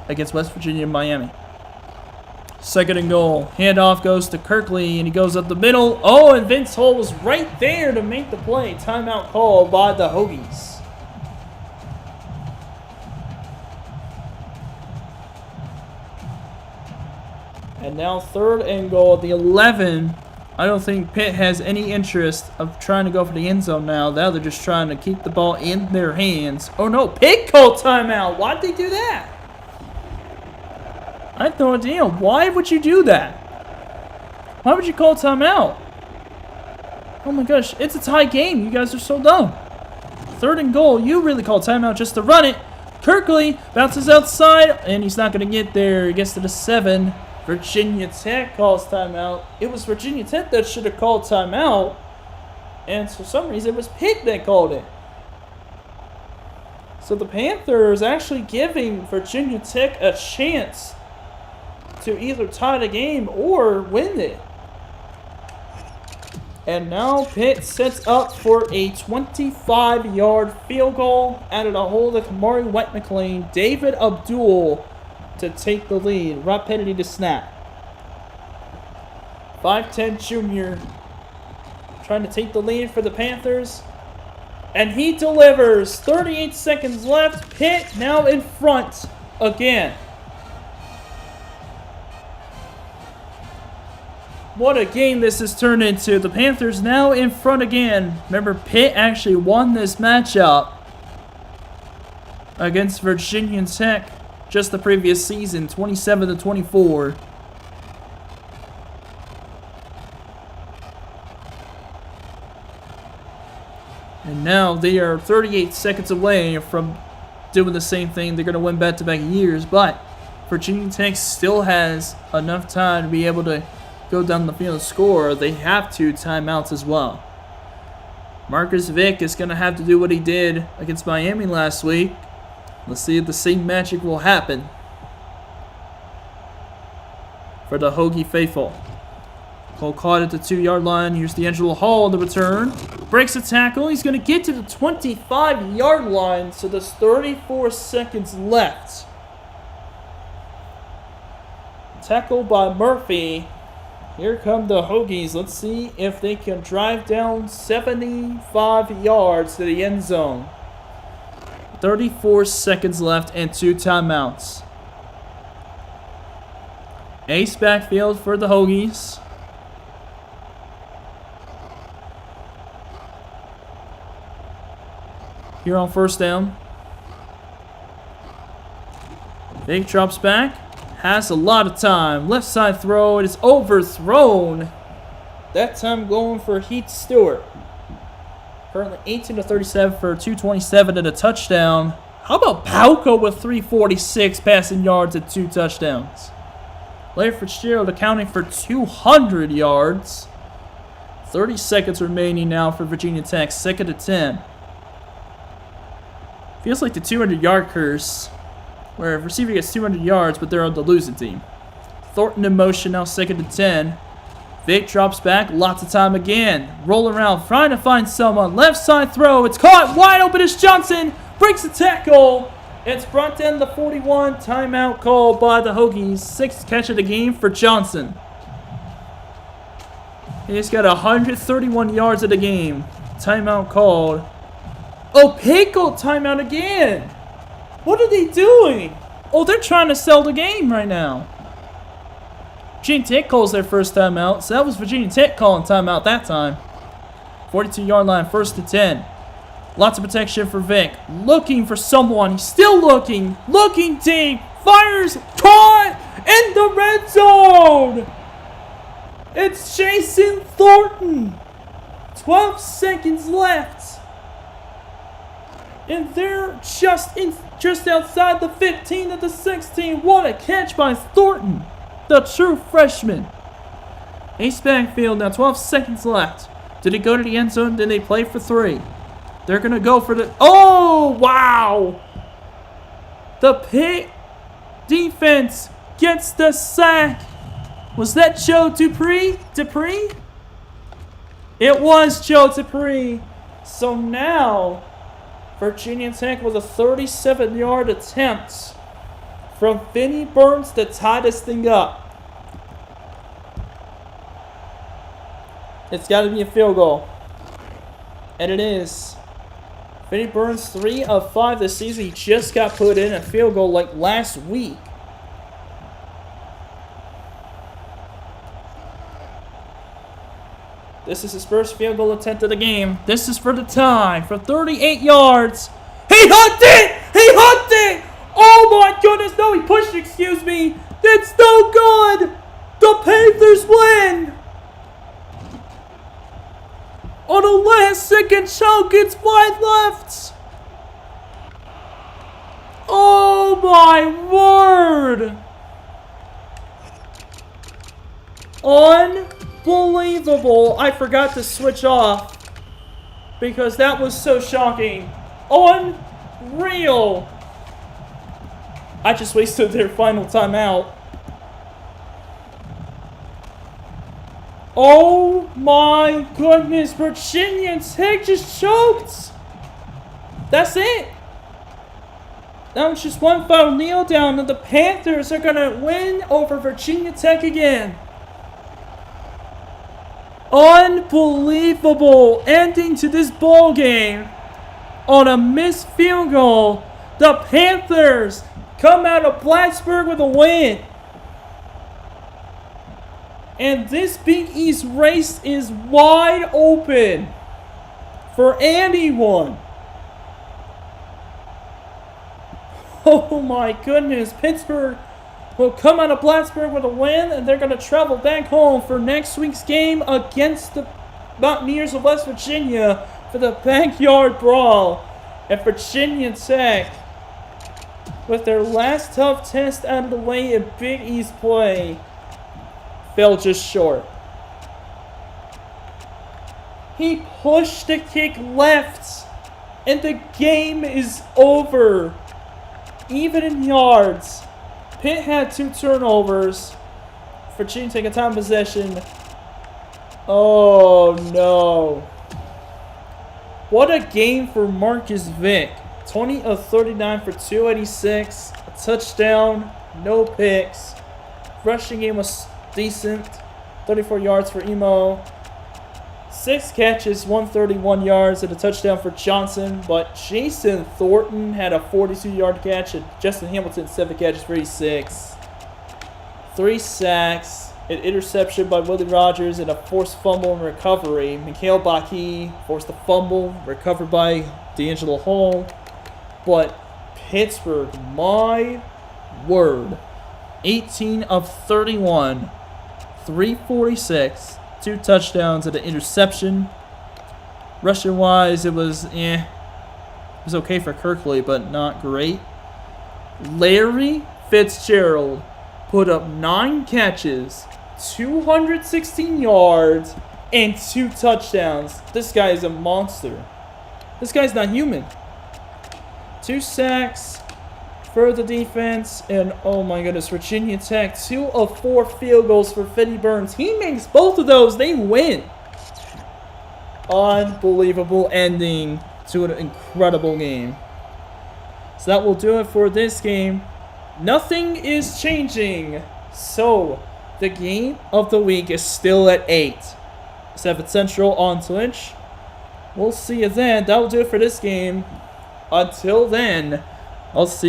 against West Virginia and Miami. 2nd and goal. Handoff goes to Kirkley, and he goes up the middle. Oh, and Vince Hull was right there to make the play. Timeout call by the Hokies. And now 3rd and goal at the 11. I don't think Pitt has any interest of trying to go for the end zone now. Now they're just trying to keep the ball in their hands. Oh no, Pitt called timeout. Why'd they do that? I have no idea. Why would you do that? Why would you call timeout? Oh my gosh, it's a tie game. You guys are so dumb. 3rd and goal. You really call timeout just to run it. Kirkley bounces outside, and he's not going to get there. He gets to the 7. Virginia Tech calls timeout. It was Virginia Tech that should have called timeout. And for some reason, it was Pitt that called it. So the Panthers actually giving Virginia Tech a chance to either tie the game or win it. And now Pitt sets up for a 25-yard field goal out of the hole to Kamari White-McLean. David Abdul to take the lead. Rob Kennedy to snap. 5'10 junior trying to take the lead for the Panthers. And he delivers. 38 seconds left. Pitt now in front again. What a game this has turned into. The Panthers now in front again. Remember, Pitt actually won this matchup against Virginia Tech just the previous season, 27-24. And now they are 38 seconds away from doing the same thing. They're going to win back-to-back years, but Virginia Tech still has enough time to be able to go down the field and score. They have 2 timeouts as well. Marcus Vick is going to have to do what he did against Miami last week. Let's see if the same magic will happen for the Hokie faithful. Cole caught at the 2-yard line. Here's D'Angelo Hall on the return. Breaks a tackle. He's going to get to the 25-yard line, so there's 34 seconds left. Tackle by Murphy. Here come the Hokies. Let's see if they can drive down 75 yards to the end zone. 34 seconds left and 2 timeouts. Ace backfield for the Hokies. Here on first down. Vic drops back. Has a lot of time. Left side throw. It is overthrown. That time going for Heath Stewart. Currently 18 to 37 for 227 and a touchdown. How about Pauco with 346 passing yards and 2 touchdowns? Larry Fitzgerald accounting for 200 yards. 30 seconds remaining now for Virginia Tech. 2nd and 10. Feels like the 200-yard curse, where a receiver gets 200 yards, but they're on the losing team. Thornton in motion now, 2nd and 10. Vic drops back, lots of time again. Rolling around, trying to find someone. Left side throw, it's caught, wide open as Johnson breaks the tackle. It's brought down the 41, timeout called by the Hokies. 6th catch of the game for Johnson. He's got 131 yards of the game. Timeout called. Oh, Pickle timeout again. What are they doing? Oh, they're trying to sell the game right now. Virginia Tech calls their first timeout, so that was Virginia Tech calling timeout that time. 42-yard line, 1st and 10. Lots of protection for Vic. Looking for someone. He's still looking. Looking deep. Fires. Caught in the red zone. It's Jason Thornton. 12 seconds left. And they're just outside the 15 of the 16. What a catch by Thornton, the true freshman. Ace backfield now, 12 seconds left. Did he go to the end zone? Did they play for 3? They're going to go for the... Oh, wow. The Pitt defense gets the sack. Was that Joe Dupree? It was Joe Dupree. So now Virginia Tech with a 37-yard attempt from Vinnie Burns to tie this thing up. It's got to be a field goal. And it is. Vinnie Burns, 3 of 5 this season. He just got put in a field goal like last week. This is his first field goal attempt of the game. This is for the tie, for 38 yards. He hooked it! He hooked it! Oh my goodness, no, he pushed it, excuse me. That's no good! The Panthers win! On a last-second chunk, it's wide left. Oh my word! Unbelievable. I forgot to switch off because that was so shocking. Unreal. I just wasted their final timeout. Oh my goodness. Virginia Tech just choked. That's it. That was just one final kneel down, and the Panthers are going to win over Virginia Tech again. Unbelievable ending to this ball game on a missed field goal. The Panthers come out of Plattsburgh with a win. And this Big East race is wide open for anyone. Oh my goodness. Pittsburgh will come out of Plattsburgh with a win, and they're going to travel back home for next week's game against the Mountaineers of West Virginia for the backyard brawl. And Virginia Tech, with their last tough test out of the way in Big East play, fell just short. He pushed the kick left, and the game is over. Even in yards. Pitt had 2 turnovers. Virginia Tech a time possession. Oh no. What a game for Marcus Vick. 20 of 39 for 286. A touchdown. No picks. Rushing game was decent. 34 yards for Emo. 6 catches, 131 yards, and a touchdown for Johnson. But Jason Thornton had a 42-yard catch, and Justin Hamilton 7 catches for 86. 3 sacks, an interception by Willie Rogers, and a forced fumble and recovery. Mikhail Baki forced the fumble, recovered by D'Angelo Hall. But Pittsburgh, my word, 18 of 31, 346. 2 touchdowns and an interception. Rushing-wise, it was okay for Kirkley, but not great. Larry Fitzgerald put up 9 catches, 216 yards, and 2 touchdowns. This guy is a monster. This guy's not human. 2 sacks for the defense, and oh my goodness, Virginia Tech, 2 of 4 field goals for Fitty Burns. He makes both of those, they win. Unbelievable ending to an incredible game. So that will do it for this game. Nothing is changing. So the game of the week is still at 8. 7 Central on Twitch. We'll see you then. That will do it for this game. Until then, I'll see